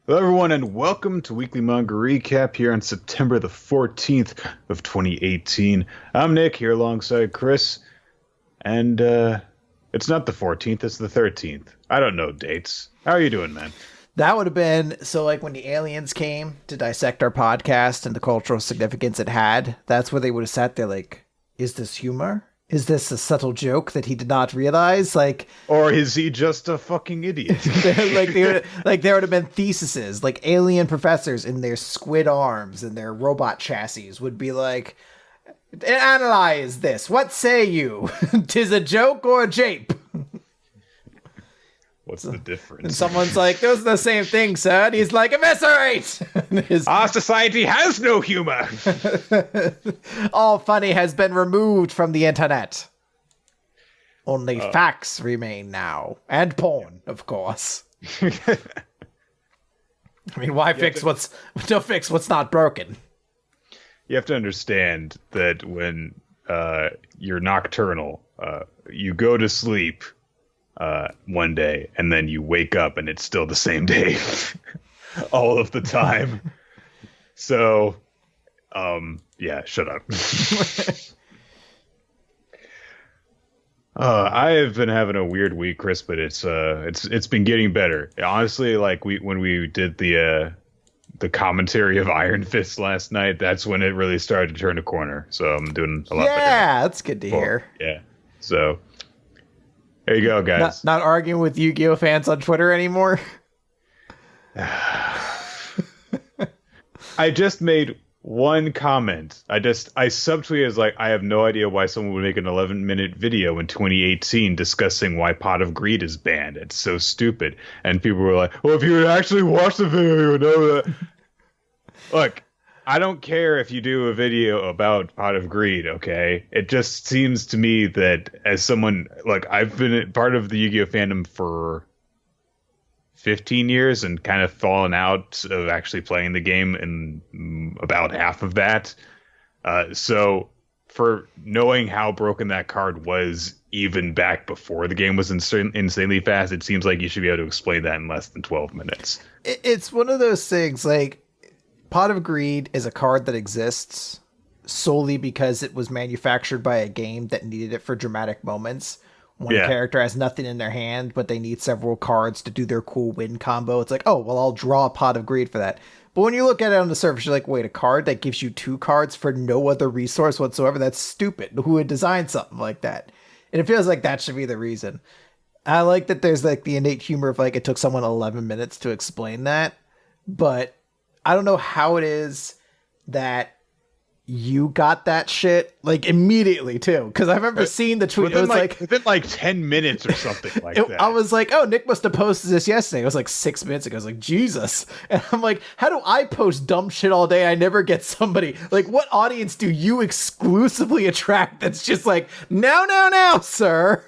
Hello, everyone, and welcome to Weekly Manga Recap here on September the 14th of 2018. I'm Nick, here alongside Chris, and it's not the 14th, it's the 13th. I don't know dates. How are you doing, man? That would have been, so like when the aliens came to dissect our podcast and the cultural significance it had, that's where they would have sat there like, is this humor? Is this a subtle joke that he did not realize? Or is he just a fucking idiot? There would have been theses, like alien professors in their squid arms and their robot chassis would be like, analyze this. What say you? 'Tis a joke or a jape? What's the difference? And someone's like, those are the same thing, sir. And he's like, eviscerate! Our society has no humor! All funny has been removed from the internet. Only facts remain now. And porn, of course. I mean, why fix what's not broken? You have to understand that when you're nocturnal, you go to sleep one day and then you wake up and it's still the same day all of the time. So, yeah, shut up. I have been having a weird week, Chris, but it's been getting better. Honestly, like when we did the commentary of Iron Fist last night, that's when it really started to turn a corner. So I'm doing a lot better. Yeah, that's good to hear. Yeah. So there you go, guys. Not arguing with Yu-Gi-Oh fans on Twitter anymore. I just made one comment. I subtweeted as like, I have no idea why someone would make an 11-minute video in 2018 discussing why Pot of Greed is banned. It's so stupid. And people were like, well, if you would actually watch the video, you would know that. Look, I don't care if you do a video about Pot of Greed, okay? It just seems to me that as someone, like, I've been part of the Yu-Gi-Oh fandom for 15 years and kind of fallen out of actually playing the game in about half of that. So for knowing how broken that card was even back before the game was insanely fast, it seems like you should be able to explain that in less than 12 minutes. It's one of those things, like, Pot of Greed is a card that exists solely because it was manufactured by a game that needed it for dramatic moments. When a character has nothing in their hand, but they need several cards to do their cool win combo. It's like, oh, well, I'll draw a Pot of Greed for that. But when you look at it on the surface, you're like, wait, a card that gives you 2 cards for no other resource whatsoever? That's stupid. Who would design something like that? And it feels like that should be the reason. I like that there's like the innate humor of like it took someone 11 minutes to explain that. But I don't know how it is that you got that shit like immediately too, because I remember seeing the tweet. It was within like 10 minutes or something like that. I was like, oh, Nick must have posted this yesterday. It was like 6 minutes ago. I was like, Jesus. And I'm like, how do I post dumb shit all day? I never get somebody like, what audience do you exclusively attract that's just like, no, sir?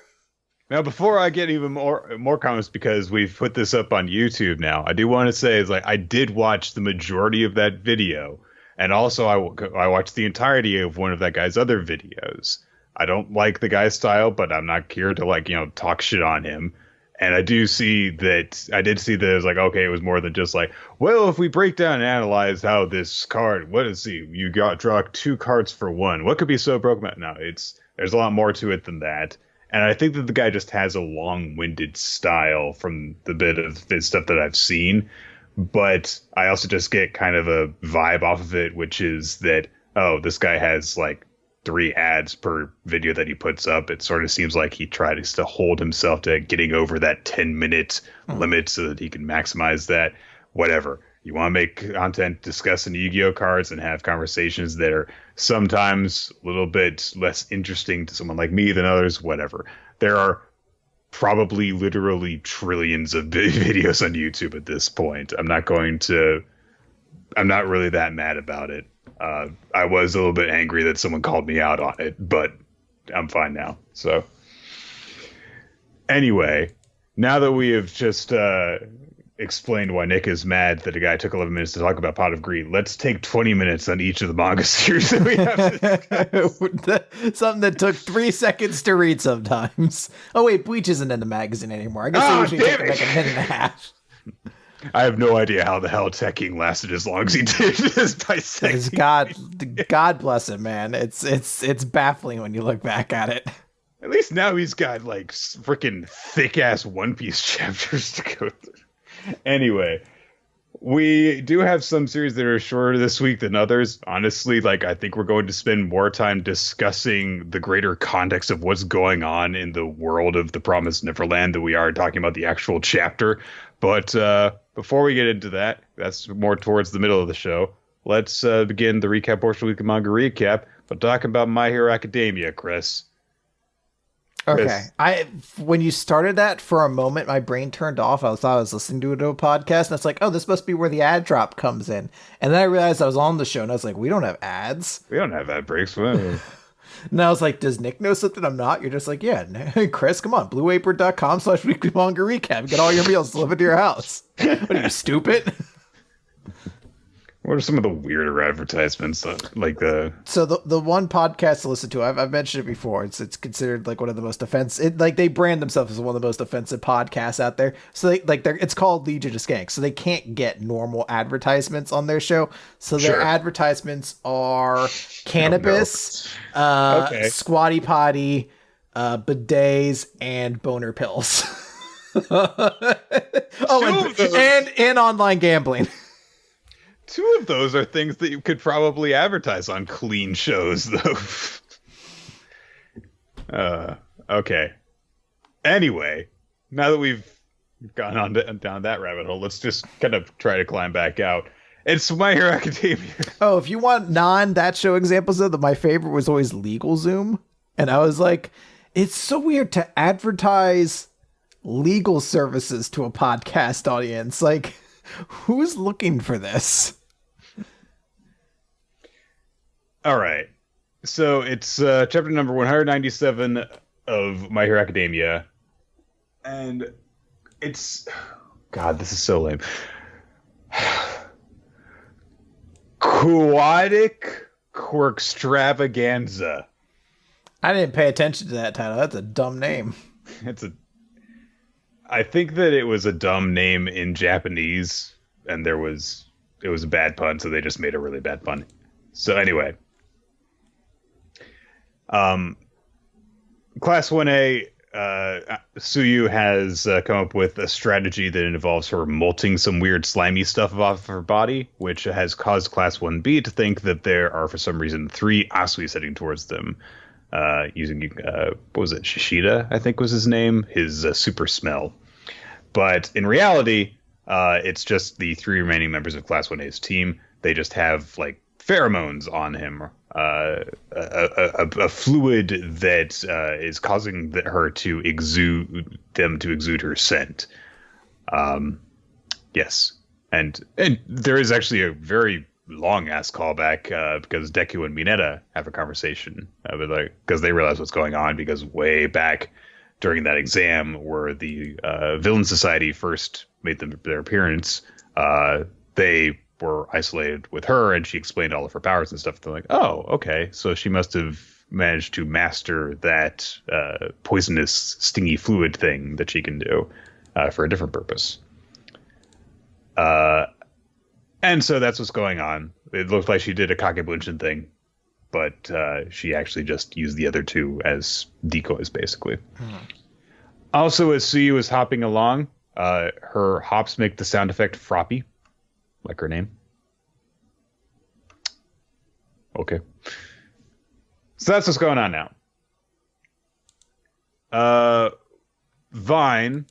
Now, before I get even more comments, because we've put this up on YouTube now, I do want to say is like I did watch the majority of that video. And also, I watched the entirety of one of that guy's other videos. I don't like the guy's style, but I'm not here to talk shit on him. And I did see that it was like, okay, it was more than just like, well, if we break down and analyze how this card, what is he? You draw 2 cards for 1. What could be so broken about? No, there's a lot more to it than that. And I think that the guy just has a long-winded style from the bit of his stuff that I've seen. But I also just get kind of a vibe off of it, which is that, oh, this guy has like 3 ads per video that he puts up. It sort of seems like he tries to hold himself to getting over that 10-minute limit so that he can maximize that. Whatever. You want to make content discussing Yu-Gi-Oh cards and have conversations that are sometimes a little bit less interesting to someone like me than others, whatever. There are probably literally trillions of videos on YouTube at this point. I'm not really that mad about it. I was a little bit angry that someone called me out on it, but I'm fine now. So anyway, now that we have just explained why Nick is mad that a guy took 11 minutes to talk about Pot of Greed, let's take 20 minutes on each of the manga series that we have. Something that took 3 seconds to read sometimes. Oh wait, Bleach isn't in the magazine anymore. I guess they usually take like a minute and a half. I have no idea how the hell Tekking lasted as long as he did. Just It's dissecting. God bless him, man. It's baffling when you look back at it. At least now he's got like freaking thick ass One Piece chapters to go through. Anyway, we do have some series that are shorter this week than others. Honestly, like I think we're going to spend more time discussing the greater context of what's going on in the world of the Promised Neverland than we are talking about the actual chapter. But before we get into that, that's more towards the middle of the show. Let's begin the recap portion of the weekly manga recap by talking about My Hero Academia, Chris. Okay. When you started that, for a moment, my brain turned off. I thought I was listening to a podcast, and it's like, oh, this must be where the ad drop comes in. And then I realized I was on the show, and I was like, we don't have ads. We don't have ad breaks. And I was like, does Nick know something I'm not? You're just like, yeah, Chris, come on, blueapron.com/weekly manga recap. Get all your meals delivered to your house. What are you, stupid? What are some of the weirder advertisements like the? So the one podcast to listen to, I've mentioned it before. It's considered like one of the most offensive. Like they brand themselves as one of the most offensive podcasts out there. So it's called Legion of Skanks. So they can't get normal advertisements on their show. So their advertisements are cannabis, squatty potty, bidets, and boner pills. and online gambling. Two of those are things that you could probably advertise on clean shows, though. Okay. Anyway, now that we've gone on down that rabbit hole, let's just kind of try to climb back out. It's My Hero Academia. Oh, if you want that show examples, though, my favorite was always LegalZoom. And I was like, it's so weird to advertise legal services to a podcast audience. Like, who's looking for this? All right. So it's chapter number 197 of My Hero Academia. And it's... God, this is so lame. Quadic Quirkstravaganza. I didn't pay attention to that title. That's a dumb name. I think that it was a dumb name in Japanese, and it was a bad pun, so they just made a really bad pun. So anyway, Class 1A, Suyu has come up with a strategy that involves her molting some weird slimy stuff off her body, which has caused Class 1B to think that there are, for some reason, 3 Asuis heading towards them. Using, what was it, Shishida, I think was his name, his super smell. But in reality, it's just the 3 remaining members of Class 1A's team. They just have, like, pheromones on him, a fluid that is causing her to exude her scent. Yes. And there is actually a very long ass callback because Deku and Mineta have a conversation because they realize what's going on, because way back during that exam where the Villain Society first made their appearance, they were isolated with her and she explained all of her powers and stuff. They're like, oh, okay, so she must have managed to master that poisonous stingy fluid thing that she can do for a different purpose. And so that's what's going on. It looked like she did a Kagebunshin thing, but she actually just used the other 2 as decoys, basically. Also, as Suyu is hopping along, her hops make the sound effect Froppy, like her name. Okay. So that's what's going on now. Vine,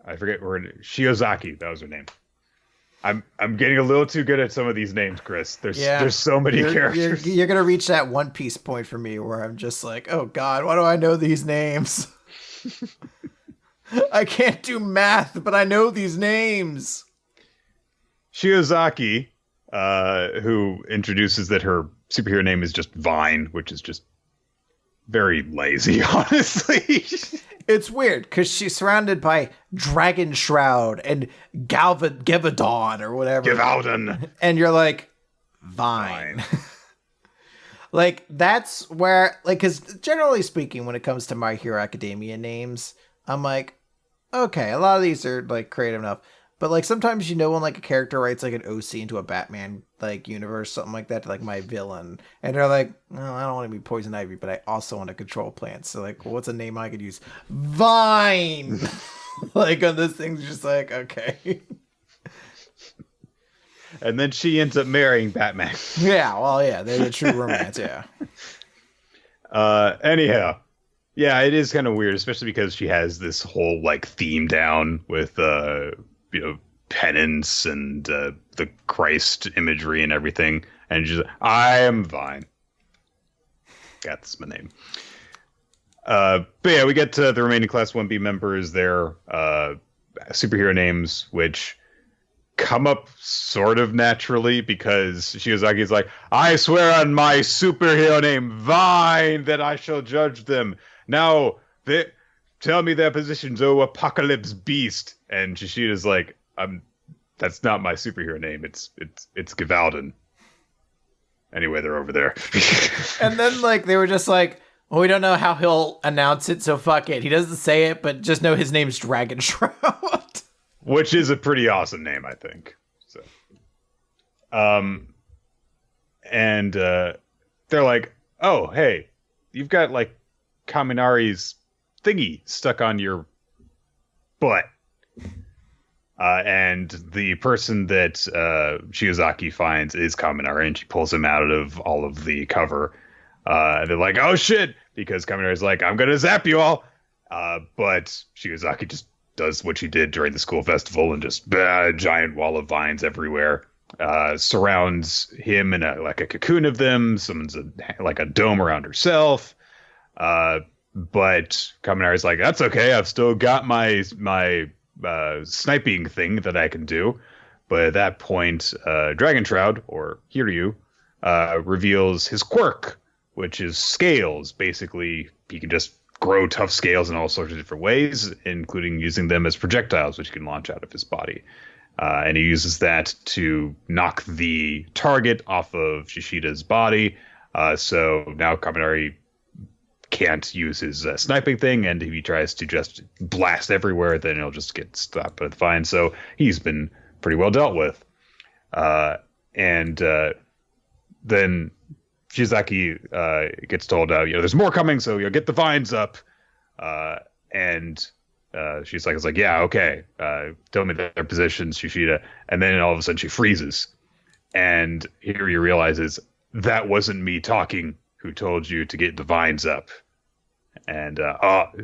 I forget Shiozaki, that was her name. I'm getting a little too good at some of these names, Chris. There's so many characters. You're gonna reach that One Piece point for me where I'm just like, oh God, why do I know these names? I can't do math, but I know these names. Shiozaki, who introduces that her superhero name is just Vine, which is just very lazy, honestly. It's weird because she's surrounded by Dragon Shroud and Gevadon or whatever. Gevaldon. And you're like, Vine. Like, that's where, like, because generally speaking, when it comes to My Hero Academia names, I'm like, okay, a lot of these are, like, creative enough. But like sometimes when like a character writes like an OC into a Batman like universe, something like that, to like my villain, and they're like, "No, I don't want to be Poison Ivy, but I also want to control plants." So like, what's a name I could use? Vine. Like on this thing's just like okay. And then she ends up marrying Batman. Yeah, well, yeah, they're the true romance. Yeah. Anyhow, yeah, it is kind of weird, especially because she has this whole like theme down with penance and the Christ imagery and everything, and she's like, I am fine. That's my name. But yeah, we get to the remaining Class 1B members, their superhero names, which come up sort of naturally because Shiozaki's like, I swear on my superhero name, Vine, that I shall judge them. Now, tell me their positions, oh apocalypse beast. And Shishida's like, that's not my superhero name. It's Givalden. Anyway, they're over there. And then like they were just like, well, we don't know how he'll announce it, so fuck it. He doesn't say it, but just know his name's Dragon Shroud. Which is a pretty awesome name, I think. So, and they're like, "Oh, hey, you've got like Kaminari's thingy stuck on your butt." And the person that Shiozaki finds is Kaminari, and she pulls him out of all of the cover. And they're like, "Oh shit!" Because Kaminari's like, "I'm gonna zap you all," but Shiozaki just does what she did during the school festival and just a giant wall of vines everywhere surrounds him in a cocoon of them. Someone's like a dome around herself. But Kaminari's like, that's okay. I've still got my sniping thing that I can do. But at that point, Dragon Shroud, or Hiryu, reveals his quirk, which is scales. Basically, he can just grow tough scales in all sorts of different ways, including using them as projectiles, which he can launch out of his body. And he uses that to knock the target off of Shishida's body. So now Kaminari can't use his sniping thing, and if he tries to just blast everywhere, then he'll just get stopped by the vine. So he's been pretty well dealt with. And then Shizaki gets told, there's more coming, so get the vines up. And she's like, yeah, okay. Tell me their positions, Shishida. And then all of a sudden she freezes. And Hiryu realizes that wasn't me talking who told you to get the vines up. And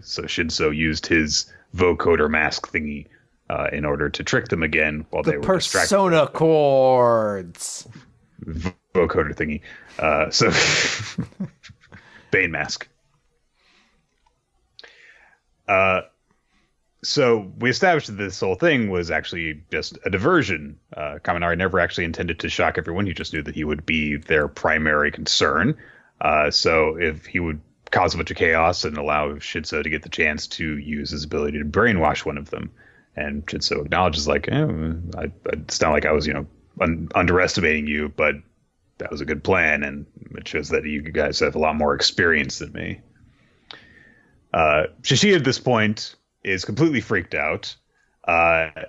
so Shinso used his vocoder mask thingy in order to trick them again while they were distracted. Persona chords. Vocoder thingy. So Bane mask. So we established that this whole thing was actually just a diversion. Kaminari never actually intended to shock everyone. He just knew that he would be their primary concern. So if he would cause a bunch of chaos and allow Shinso to get the chance to use his ability to brainwash one of them. And Shinso acknowledges it's not like I was, underestimating you, but that was a good plan. And it shows that you guys have a lot more experience than me. Shishida at this point is completely freaked out.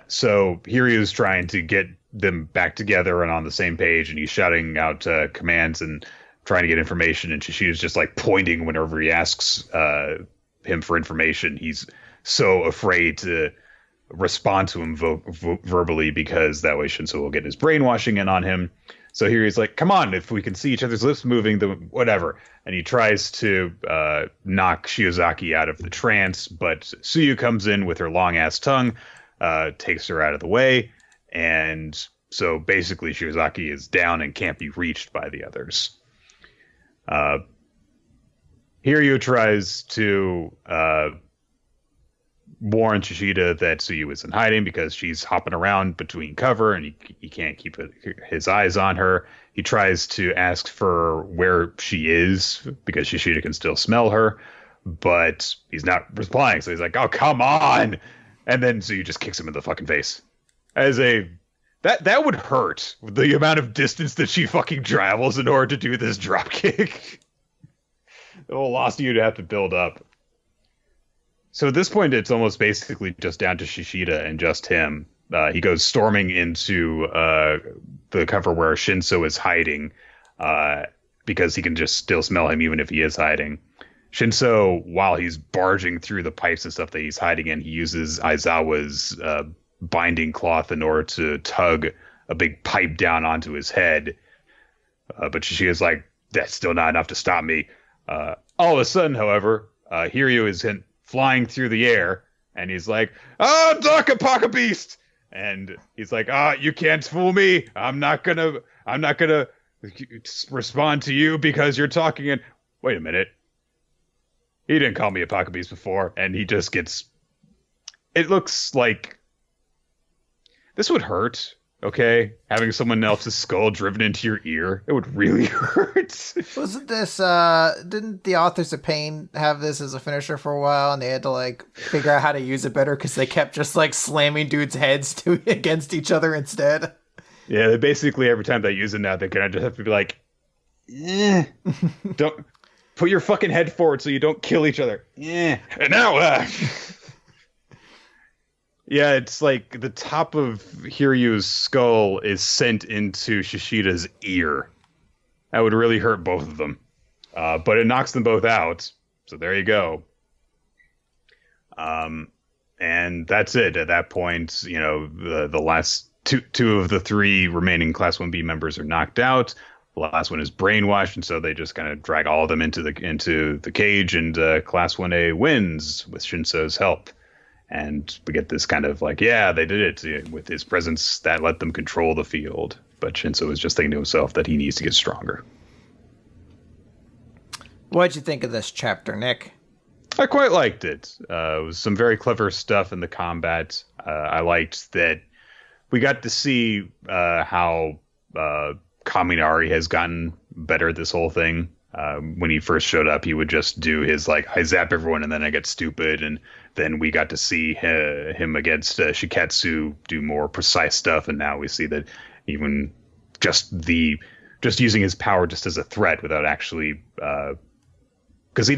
So Hiryu's trying to get them back together and on the same page, and he's shouting out commands and trying to get information, and Shishida's just like pointing whenever he asks him for information. He's so afraid to respond to him verbally because that way Shinso will get his brainwashing in on him. So here he's like, come on, if we can see each other's lips moving, then whatever. And he tries to knock Shiozaki out of the trance, but Tsuyu comes in with her long-ass tongue, takes her out of the way, and so basically Shiozaki is down and can't be reached by the others. Hiryu tries to warn Shishida that Tsuyu is in hiding because she's hopping around between cover and he can't keep his eyes on her. He tries to ask for where she is because Shishida can still smell her, but he's not replying. So he's like, oh, come on. And then Tsuyu just kicks him in the fucking face. That would hurt, the amount of distance that she fucking travels in order to do this drop kick. The whole loss you'd have to build up. So at this point, it's almost basically just down to Shishida and just him. he goes storming into the cover where Shinso is hiding, because he can just still smell him even if he is hiding. Shinso, while he's barging through the pipes and stuff that he's hiding in, he uses Aizawa's binding cloth in order to tug a big pipe down onto his head. But Shishida's like, that's still not enough to stop me. All of a sudden, however, Hiryu is flying through the air, and he's like, Dakapaka Beast! And he's like, you can't fool me. I'm not gonna respond to you because you're talking and wait a minute. He didn't call me a pocket beast before, and he just gets... It looks like... This would hurt, okay? Having someone else's skull driven into your ear. It would really hurt. Wasn't this... Didn't the authors of Pain have this as a finisher for a while, and they had to, like, figure out how to use it better because they kept just, like, slamming dudes' heads against each other instead? Yeah, they basically, every time they use it now, they kind of just have to be like, don't... Put your fucking head forward so you don't kill each other. Yeah. And now, yeah, it's like the top of Hiryu's skull is sent into Shishida's ear. That would really hurt both of them. But it knocks them both out. So there you go. And that's it. At that point, you know, the last two of the three remaining Class 1B members are knocked out. The last one is brainwashed, and so they just kind of drag all of them into the cage, and Class 1A wins with Shinso's help. And we get this kind of like, yeah, they did it with his presence that let them control the field. But Shinso is just thinking to himself that he needs to get stronger. What'd you think of this chapter, Nick? I quite liked it. It was some very clever stuff in the combat. I liked that we got to see how Kaminari has gotten better this whole thing. When he first showed up, he would just do his, like, I zap everyone and then I get stupid. And then we got to see him against Shiketsu do more precise stuff. And now we see that even just using his power just as a threat without actually... Because he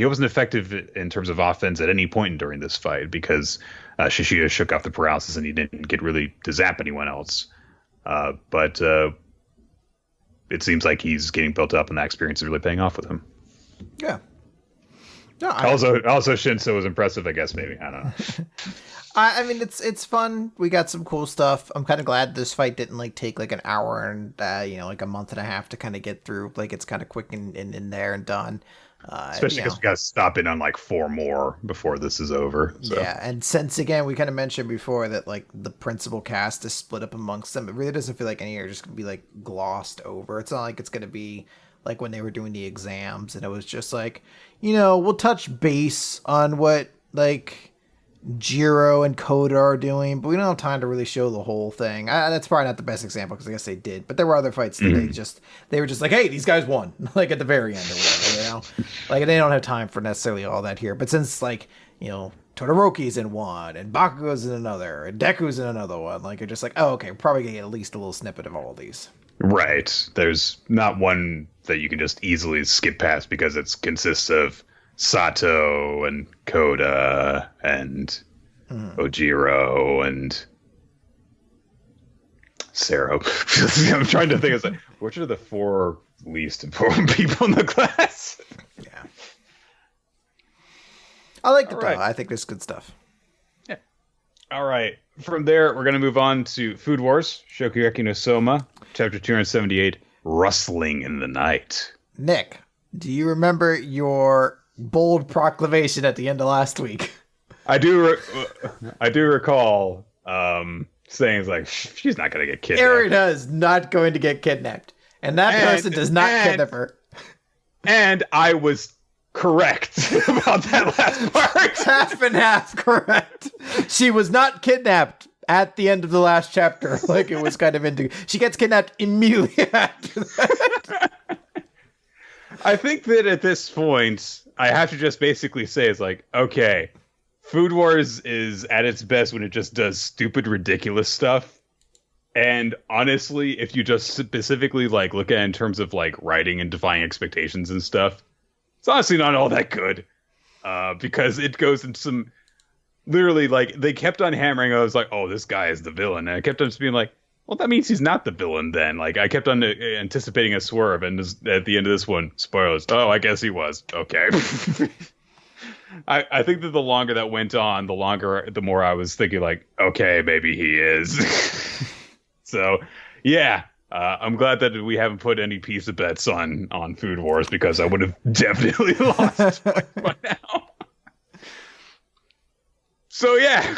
wasn't effective in terms of offense at any point during this fight because Shishida shook off the paralysis and he didn't get really to zap anyone else. But it seems like he's getting built up and that experience is really paying off with him. Yeah. No, also Shinso was impressive, I guess, maybe. I don't know. I mean, it's fun. We got some cool stuff. I'm kind of glad this fight didn't like take like an hour and like a month and a half to kind of get through. Like it's kind of quick and in there and done. Especially because we got to stop in on like 4 more before this is over. So. Yeah, and since again we kind of mentioned before that like the principal cast is split up amongst them, it really doesn't feel like any are just gonna be like glossed over. It's not like it's gonna be like when they were doing the exams and it was just like, we'll touch base on what like Jiro and Koda are doing, but we don't have time to really show the whole thing. That's probably not the best example because I guess they did, but there were other fights that they were just like, hey, these guys won, like at the very end or whatever, like they don't have time for necessarily all that here. But since like Todoroki's in one and Bakugo's in another and Deku's in another one, like you're just like, oh, okay, we're probably gonna get at least a little snippet of all of these. Right. There's not one that you can just easily skip past because it consists of Sato and Koda and Ojiro and Sero. I'm trying to think of which are the 4 least important people in the class. Yeah. I liked it though. I think there's good stuff. Yeah. All right. From there, we're going to move on to Food Wars, Shokugeki no Soma, chapter 278, Rustling in the Night. Nick, do you remember your bold proclamation at the end of last week? I do recall saying like she's not going to get kidnapped. Erina is not going to get kidnapped, and that person does not kidnap her. And I was correct about that last part. Half and half correct. She was not kidnapped at the end of the last chapter. Like it was kind of she gets kidnapped immediately after that. I think that at this point, I have to just basically say it's like, okay, Food Wars is at its best when it just does stupid, ridiculous stuff. And honestly, if you just specifically like look at it in terms of like writing and defying expectations and stuff, it's honestly not all that good. Because it goes into some literally, like, they kept on hammering. I was like, oh, this guy is the villain. And I kept on just being like, well, that means he's not the villain then. Like, I kept on anticipating a swerve. And at the end of this one, spoilers. Oh, I guess he was. Okay. I think that the longer that went on, the more I was thinking, like, okay, maybe he is. So, yeah. I'm glad that we haven't put any pizza bets on Food Wars, because I would have definitely lost by now. So yeah,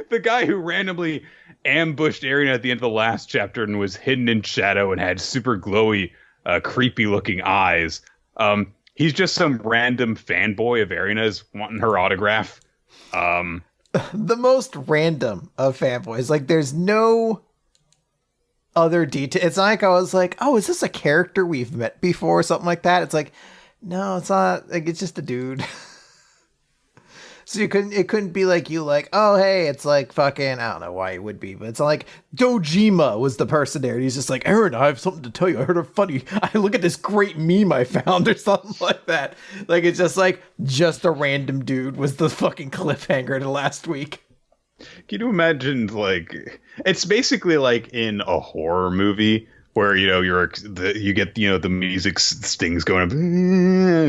the guy who randomly ambushed Erina at the end of the last chapter and was hidden in shadow and had super glowy, creepy looking eyes. He's just some random fanboy of Erina's wanting her autograph. The most random of fanboys. Like, there's no other detail. It's not like I was like, oh, is this a character we've met before or something like that? It's like, no, it's not. Like, it's just a dude. So it couldn't be like you like, oh, hey, it's like fucking, I don't know why it would be, but it's like Dojima was the person there. And he's just like, Aaron, I have something to tell you. I heard I look at this great meme I found or something like that. Like, it's just a random dude was the fucking cliffhanger to last week. Can you imagine, like, it's basically like in a horror movie where, you know, you get, you know, the music stings going up,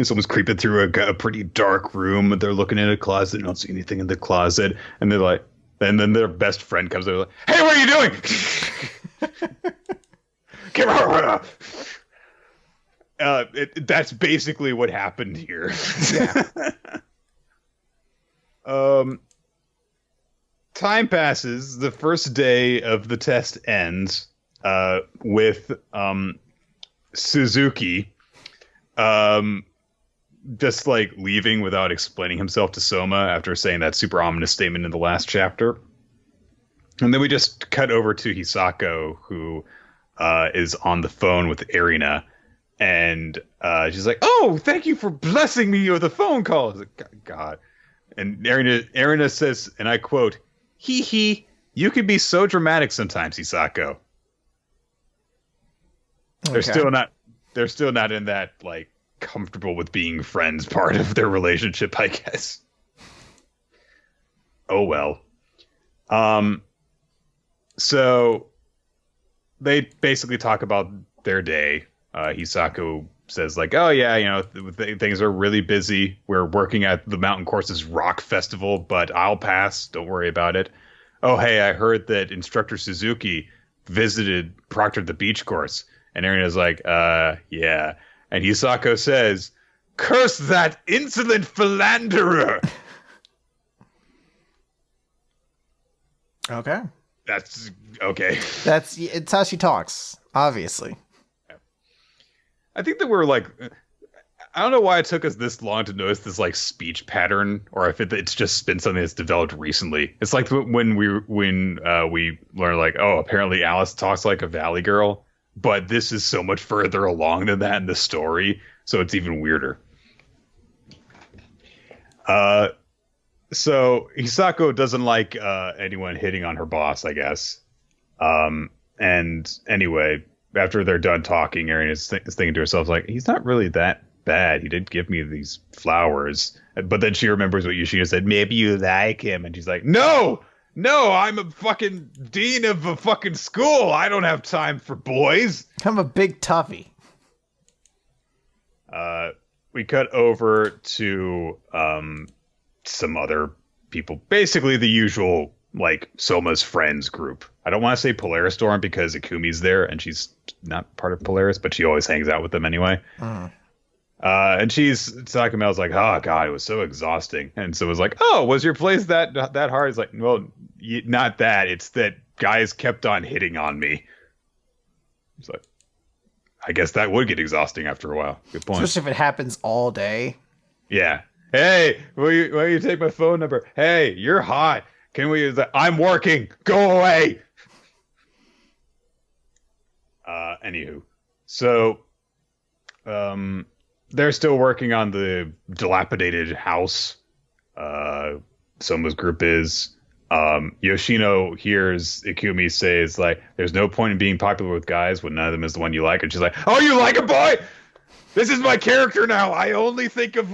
someone's creeping through a pretty dark room, they're looking in a closet, don't see anything in the closet, and they're like, and then their best friend comes over, like, hey, what are you doing? Come on. That's basically what happened here. Yeah. Time passes. The first day of the test ends with Suzuki just like leaving without explaining himself to Soma after saying that super ominous statement in the last chapter. And then we just cut over to Hisako, who is on the phone with Erina. And she's like, oh, thank you for blessing me with a phone call. I was like, God. And Erina says, and I quote, hee hee, you can be so dramatic sometimes, Hisako. Okay. They're still not in that, like, comfortable with being friends part of their relationship, I guess. Oh well. So they basically talk about their day. Hisako says, like, oh yeah, you know, things are really busy. We're working at the Mountain Courses Rock Festival, but I'll pass. Don't worry about it. Oh, hey, I heard that Instructor Suzuki proctored the beach course. And Erina's like, yeah. And Hisako says, curse that insolent philanderer! Okay. That's okay. It's how she talks, obviously. I think that we're like, I don't know why it took us this long to notice this like speech pattern, or if it's just been something that's developed recently. It's like when we learn, like, oh, apparently Alice talks like a Valley girl, but this is so much further along than that in the story, so it's even weirder. So Hisako doesn't like anyone hitting on her boss, I guess. And anyway, after they're done talking, Erin is thinking to herself, like, he's not really that bad. He did give me these flowers. But then she remembers what Yoshino said, maybe you like him. And she's like, no, I'm a fucking dean of a fucking school. I don't have time for boys. I'm a big toughie. We cut over to some other people. Basically the usual, like, Soma's friends group. I don't want to say Polaris Storm because Ikumi's there and she's not part of Polaris, but she always hangs out with them anyway. And she's talking about, like, oh god, it was so exhausting. And so it was like, oh, was your place that hard? It's like, well, not that. It's that guys kept on hitting on me. It's like, I guess that would get exhausting after a while. Good point. Especially if it happens all day. Yeah. Hey, will you take my phone number? Hey, you're hot. Can we use that? I'm working. Go away. Anywho. So, they're still working on the dilapidated house. Soma's group is. Yoshino hears Ikumi say, it's like, there's no point in being popular with guys when none of them is the one you like. And she's like, oh, you like a boy? This is my character now. I only think of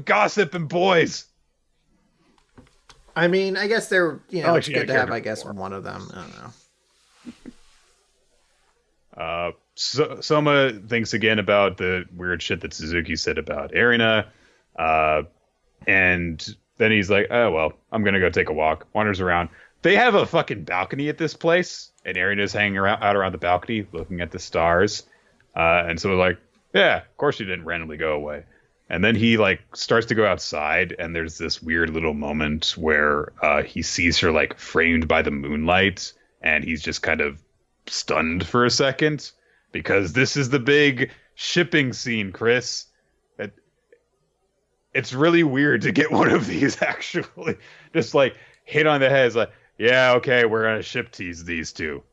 gossip and boys. I mean, I guess they're, Oh, it's she had good a to have, character I guess, before. one of them. I don't know. Soma thinks again about the weird shit that Suzuki said about Erina. Uh, and then he's like, oh, well, I'm going to go take a walk. Wanders around. They have a fucking balcony at this place. And Erina's hanging out around the balcony looking at the stars. And so like, yeah, of course she didn't randomly go away. And then he like starts to go outside, and there's this weird little moment where he sees her like framed by the moonlight, and he's just kind of stunned for a second because this is the big shipping scene, Chris. It, it's really weird to get one of these actually just like hit on the head. It's like, yeah, okay, we're gonna ship tease these two.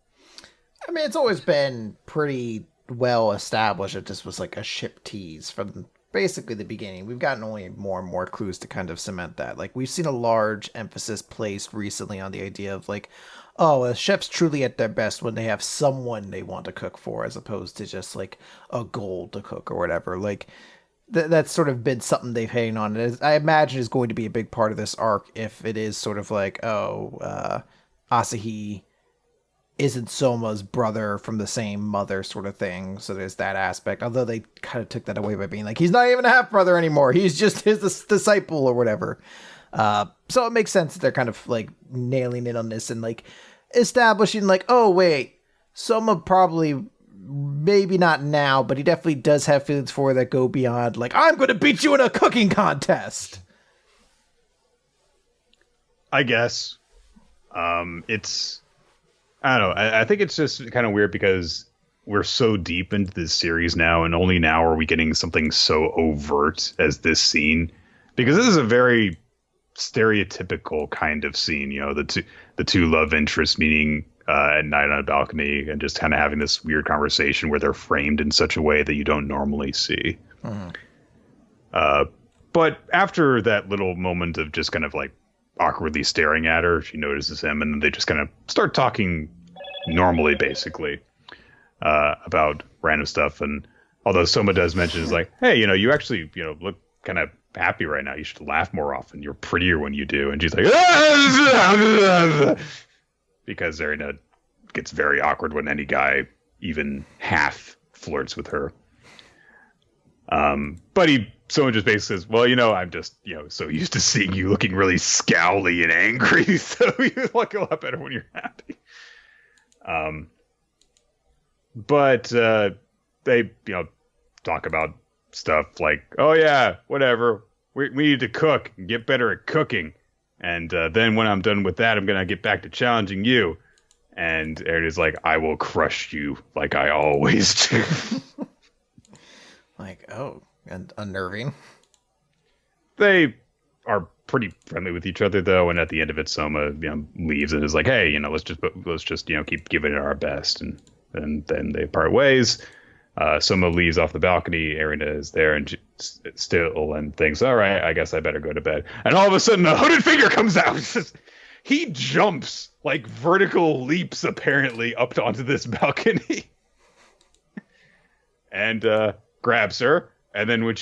I mean, it's always been pretty well established that this was like a ship tease from basically the beginning. We've gotten only more and more clues to kind of cement that. Like, we've seen a large emphasis placed recently on the idea of like, oh, a chef's truly at their best when they have someone they want to cook for, as opposed to just like a goal to cook or whatever. Like, that's sort of been something they've hanged on. I imagine is going to be a big part of this arc if it is sort of like, Asahi isn't Soma's brother from the same mother sort of thing. So there's that aspect. Although they kind of took that away by being like, he's not even a half brother anymore. He's just his disciple or whatever. So it makes sense that they're kind of like nailing it on this and like establishing like, oh wait, Soma probably, maybe not now, but he definitely does have feelings for her that go beyond like, I'm going to beat you in a cooking contest. I guess. It's I don't know. I think it's just kind of weird because we're so deep into this series now, and only now are we getting something so overt as this scene. Because this is a very stereotypical kind of scene, the two love interests meeting at night on a balcony and just kind of having this weird conversation where they're framed in such a way that you don't normally see. But after that little moment of just kind of like awkwardly staring at her, she notices him, and then they just kind of start talking normally, basically, about random stuff. And although Soma does mention, is like, hey, you actually, look kind of happy right now. You should laugh more often. You're prettier when you do. And she's like, because Erina gets very awkward when any guy even half flirts with her. But someone just basically says, well, I'm just, so used to seeing you looking really scowly and angry. So you look a lot better when you're happy. But they, talk about stuff like, oh yeah, whatever. We need to cook and get better at cooking. And then when I'm done with that, I'm going to get back to challenging you. And Erina's like, I will crush you like I always do. Like, oh, and unnerving. They are pretty friendly with each other, though, and at the end of it, Soma leaves and is like, "Hey, let's just keep giving it our best." And then they part ways. Soma leaves off the balcony. Erina is there and still and thinks, "All right, I guess I better go to bed." And all of a sudden, a hooded figure comes out. He jumps like vertical leaps, apparently, up onto this balcony, and grabs her. And then when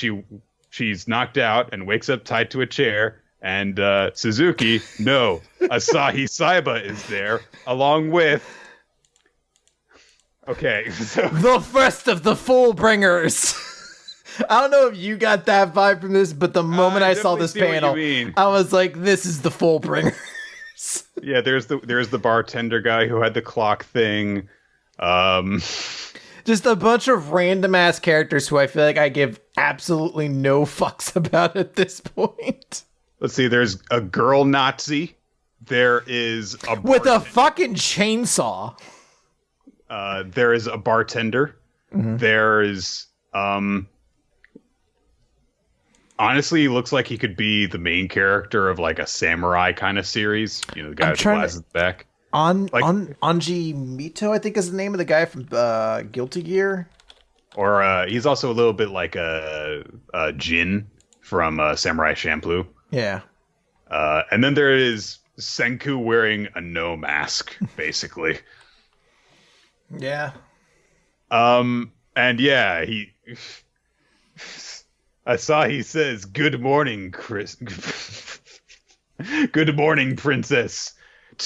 she's knocked out and wakes up tied to a chair, and Suzuki, no, Asahi Saiba is there, along with... Okay, so... the first of the Fullbringers! I don't know if you got that vibe from this, but the moment I saw this panel, I was like, this is the Fullbringers. Yeah, there's the bartender guy who had the clock thing. Just a bunch of random ass characters who I feel like I give absolutely no fucks about at this point. Let's see, there's a girl Nazi. There is a with a fucking chainsaw. There is a bartender. Mm-hmm. There's honestly, he looks like he could be the main character of like a samurai kind of series. The guy with the glasses back. Anji Mito, I think is the name of the guy from Guilty Gear. Or he's also a little bit like a Jin from Samurai Champloo. Yeah. And then there is Senku wearing a no mask, basically. Yeah. And yeah, I saw he says, "Good morning, Chris." Good morning, princess.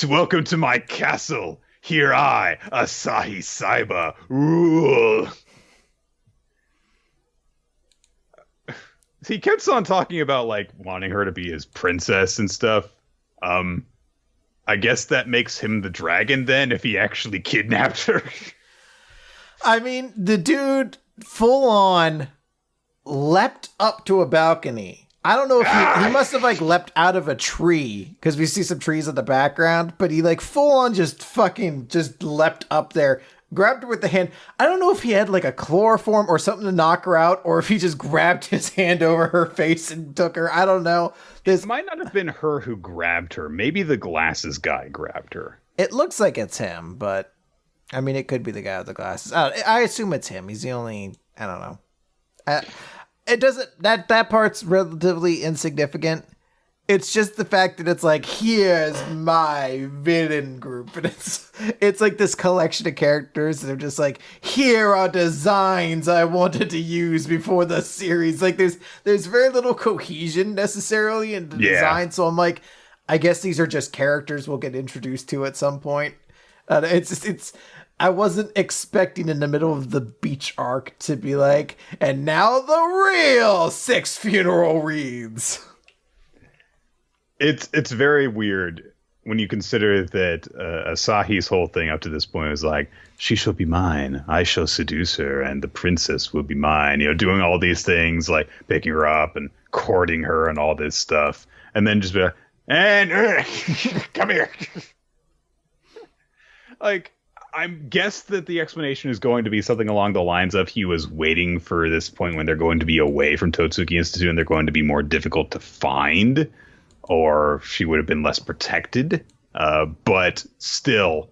Welcome to my castle. Here I, Asahi Saiba, rule. He keeps on talking about like wanting her to be his princess and stuff. Um, I guess that makes him the dragon then if he actually kidnapped her. I mean, the dude full on leapt up to a balcony. I don't know if he must have like leapt out of a tree because we see some trees in the background, but he like full on just fucking just leapt up there, grabbed her with the hand. I don't know if he had like a chloroform or something to knock her out, or if he just grabbed his hand over her face and took her. I don't know. It might not have been her who grabbed her. Maybe the glasses guy grabbed her. It looks like it's him, but I mean, it could be the guy with the glasses. I assume it's him. He's the only. I don't know. It doesn't. That part's relatively insignificant. It's just the fact that it's like, here's my villain group, and it's like this collection of characters that are just like, here are designs I wanted to use before the series. Like there's very little cohesion necessarily in the design. So I'm like, I guess these are just characters we'll get introduced to at some point. I wasn't expecting in the middle of the beach arc to be like, and now the real 6 funeral wreaths. It's very weird when you consider that Asahi's whole thing up to this point was like, she shall be mine, I shall seduce her, and the princess will be mine. You know, doing all these things like picking her up and courting her and all this stuff, and then just be like, and come here. Like, I guess that the explanation is going to be something along the lines of he was waiting for this point when they're going to be away from Totsuki Institute and they're going to be more difficult to find, or she would have been less protected. But still,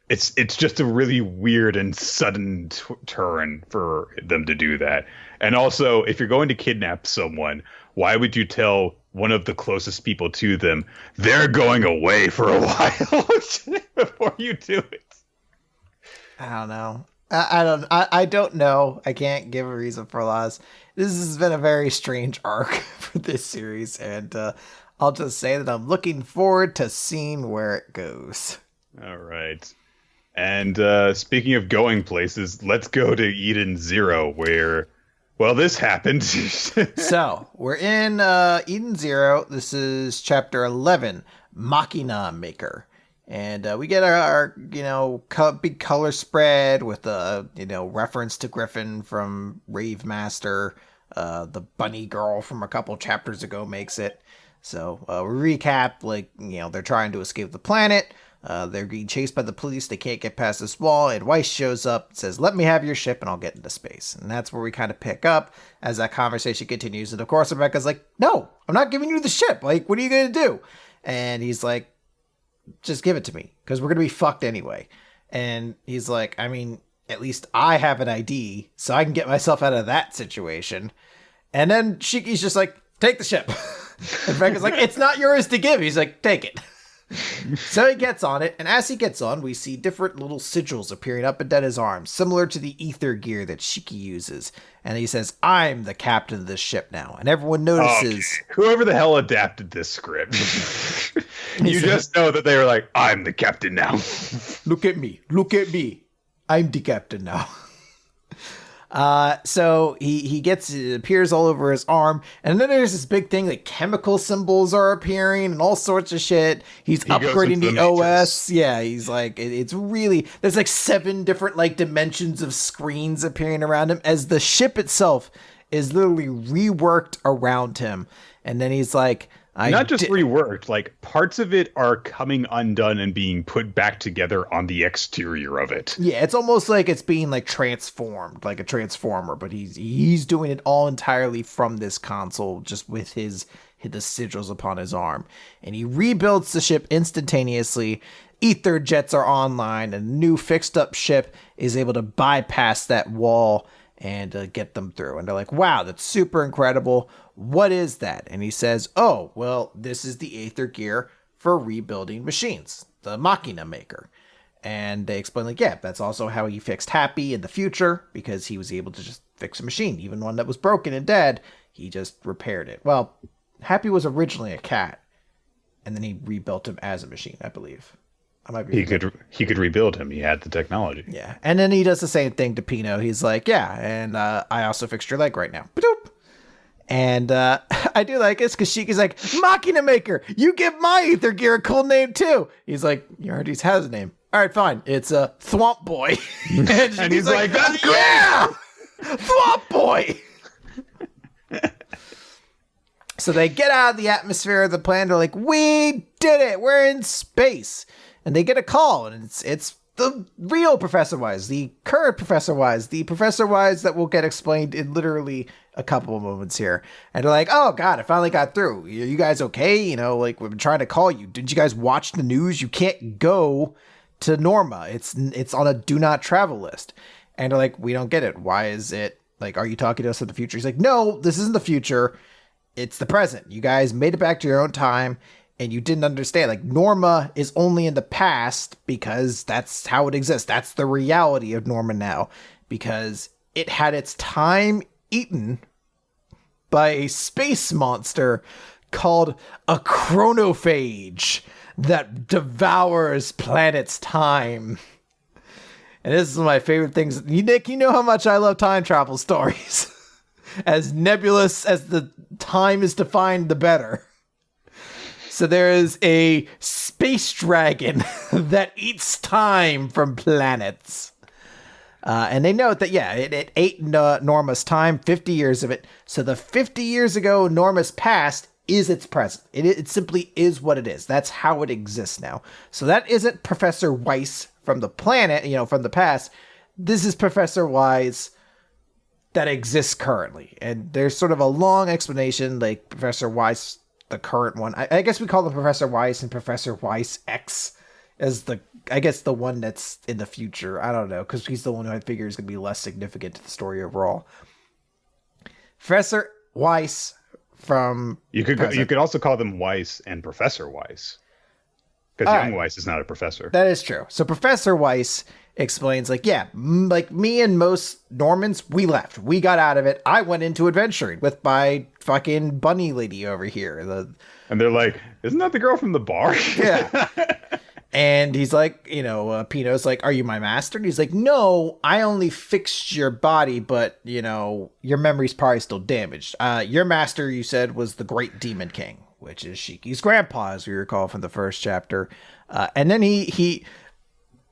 it's just a really weird and sudden turn for them to do that. And also, if you're going to kidnap someone, why would you tell one of the closest people to them they're going away for a while before you do it? I don't know. I don't know. I can't give a reason for loss. This has been a very strange arc for this series, and I'll just say that I'm looking forward to seeing where it goes. All right. And speaking of going places, let's go to Eden Zero, where, well, this happened. So, we're in Eden Zero. This is chapter 11, Machina Maker. And we get our big color spread with a, reference to Griffin from Rave Master. The bunny girl from a couple chapters ago makes it. So we recap, they're trying to escape the planet. They're being chased by the police. They can't get past this wall. And Weiss shows up, says, let me have your ship and I'll get into space. And that's where we kind of pick up as that conversation continues. And of course, Rebecca's like, no, I'm not giving you the ship. Like, what are you going to do? And he's like, just give it to me because we're going to be fucked anyway. And he's like, I mean, at least I have an ID so I can get myself out of that situation. And then Shiki's just like, take the ship. And Rebecca's like, it's not yours to give. He's like, take it. So he gets on it, and as he gets on, we see different little sigils appearing up and down his arms, similar to the ether gear that Shiki uses. And he says, I'm the captain of this ship now. And everyone notices... Okay. Whoever the hell adapted this script. You just know that they were like, I'm the captain now. Look at me. Look at me. I'm the captain now. So he appears all over his arm, and then there's this big thing like chemical symbols are appearing and all sorts of shit. He upgrading the OS. Yeah, he's like, it's really, there's like 7 different like dimensions of screens appearing around him as the ship itself is literally reworked around him. And then he's like, not just reworked, like parts of it are coming undone and being put back together on the exterior of it. Yeah, it's almost like it's being like transformed, like a transformer, but he's doing it all entirely from this console, just with the sigils upon his arm. And he rebuilds the ship instantaneously. Ether jets are online, and a new fixed up ship is able to bypass that wall and get them through. And they're like, wow, that's super incredible. What is that? And he says, oh, well, this is the Aether gear for rebuilding machines, the Machina Maker. And they explain, like, yeah, that's also how he fixed Happy in the future, because he was able to just fix a machine. Even one that was broken and dead, he just repaired it. Well, Happy was originally a cat, and then he rebuilt him as a machine, I believe. I might be. He could rebuild him. He had the technology. Yeah, and then he does the same thing to Pino. He's like, yeah, and I also fixed your leg right now. Ba-doop. And I do like this because Shiki's like, Machina Maker, you give my Ether Gear a cool name too. He's like, he already has a name. All right, fine. It's a Thwomp Boy. And he's like, that's great. Yeah! Thwomp Boy! So they get out of the atmosphere of the planet. They're like, we did it. We're in space. And they get a call, and it's the real Professor Wise, the current Professor Wise, the Professor Wise that will get explained in literally a couple of moments here. And they're like, oh, God, I finally got through. Are you guys okay? You know, like, we've been trying to call you. Did you guys watch the news? You can't go to Norma. It's on a do not travel list. And they're like, we don't get it. Why is it? Like, are you talking to us in the future? He's like, no, this isn't the future. It's the present. You guys made it back to your own time, and you didn't understand. Like, Norma is only in the past because that's how it exists. That's the reality of Norma now, because it had its time eaten by a space monster called a chronophage that devours planets' time. And this is one of my favorite things. Nick, you know how much I love time travel stories. As nebulous as the time is defined, the better. So there is a space dragon that eats time from planets. And they note that, yeah, it ate Norma's time, 50 years of it. So the 50 years ago Norma's past is its present. It simply is what it is. That's how it exists now. So that isn't Professor Weiss from the planet, you know, from the past. This is Professor Weiss that exists currently. And there's sort of a long explanation, like Professor Weiss, the current one. I guess we call them Professor Weiss and Professor Weiss X as the one that's in the future. I don't know, because he's the one who I figure is going to be less significant to the story overall. Professor Weiss from you could also call them Weiss and Professor Weiss, because young Weiss is not a professor. That is true. So Professor Weiss explains, like, yeah, like me and most Normans, we left. We got out of it. I went into adventuring with my fucking bunny lady over here. And they're like, isn't that the girl from the bar? Yeah. And he's like, you know, Pino's like, are you my master? And he's like, no, I only fixed your body, but, you know, your memory's probably still damaged. Your master, you said, was the Great Demon King, which is Shiki's grandpa, as we recall from the first chapter. And then he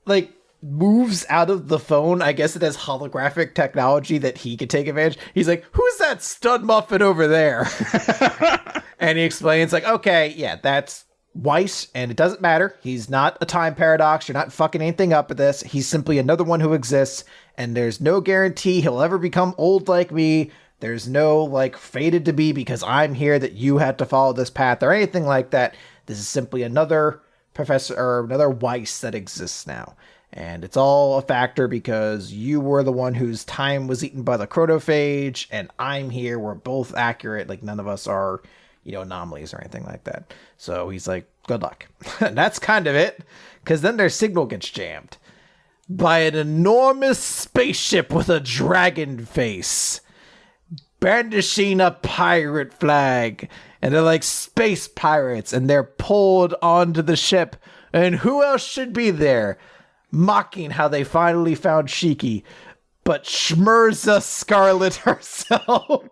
like moves out of the phone. I guess it has holographic technology that he could take advantage. He's like, who's that stud muffin over there? And he explains, like, okay, yeah, that's Weiss, and it doesn't matter. He's not a time paradox. You're not fucking anything up with this. He's simply another one who exists, and there's no guarantee he'll ever become old like me. There's no, like, fated to be because I'm here that you had to follow this path or anything like that. This is simply another professor or another Weiss that exists now. And it's all a factor because you were the one whose time was eaten by the chronophage, and I'm here. We're both accurate. Like, none of us are, you know, anomalies or anything like that. So he's like, good luck. And that's kind of it, because then their signal gets jammed by an enormous spaceship with a dragon face brandishing a pirate flag. And they're like space pirates, and they're pulled onto the ship. And who else should be there? Mocking how they finally found Shiki, but Schmerza Scarlet herself.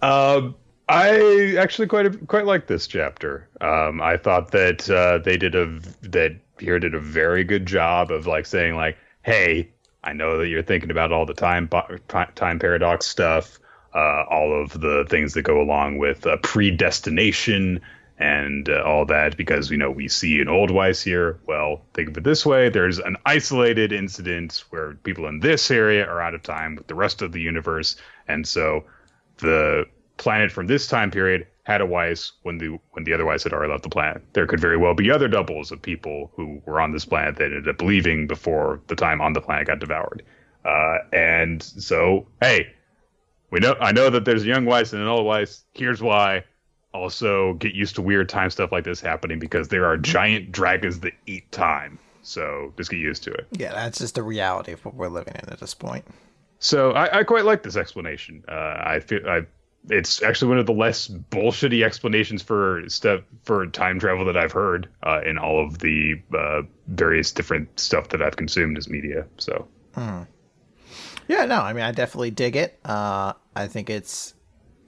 I actually quite like this chapter. I thought that that Hiro did a very good job of, like, saying, like, hey, I know that you're thinking about all the time paradox stuff, all of the things that go along with predestination and all that, because, you know, we see an old Weiss here. Well, think of it this way. There's an isolated incident where people in this area are out of time with the rest of the universe. And so the planet from this time period had a Weiss when the other Weiss had already left the planet. There could very well be other doubles of people who were on this planet that ended up leaving before the time on the planet got devoured. And so, hey, I know that there's a young Weiss and an old Weiss. Here's why. Also, get used to weird time stuff like this happening because there are giant dragons that eat time. So just get used to it. Yeah, that's just the reality of what we're living in at this point. So I quite like this explanation. It's actually one of the less bullshitty explanations for time travel that I've heard in all of the various different stuff that I've consumed as media. So, yeah, no, I mean, I definitely dig it. I think it's,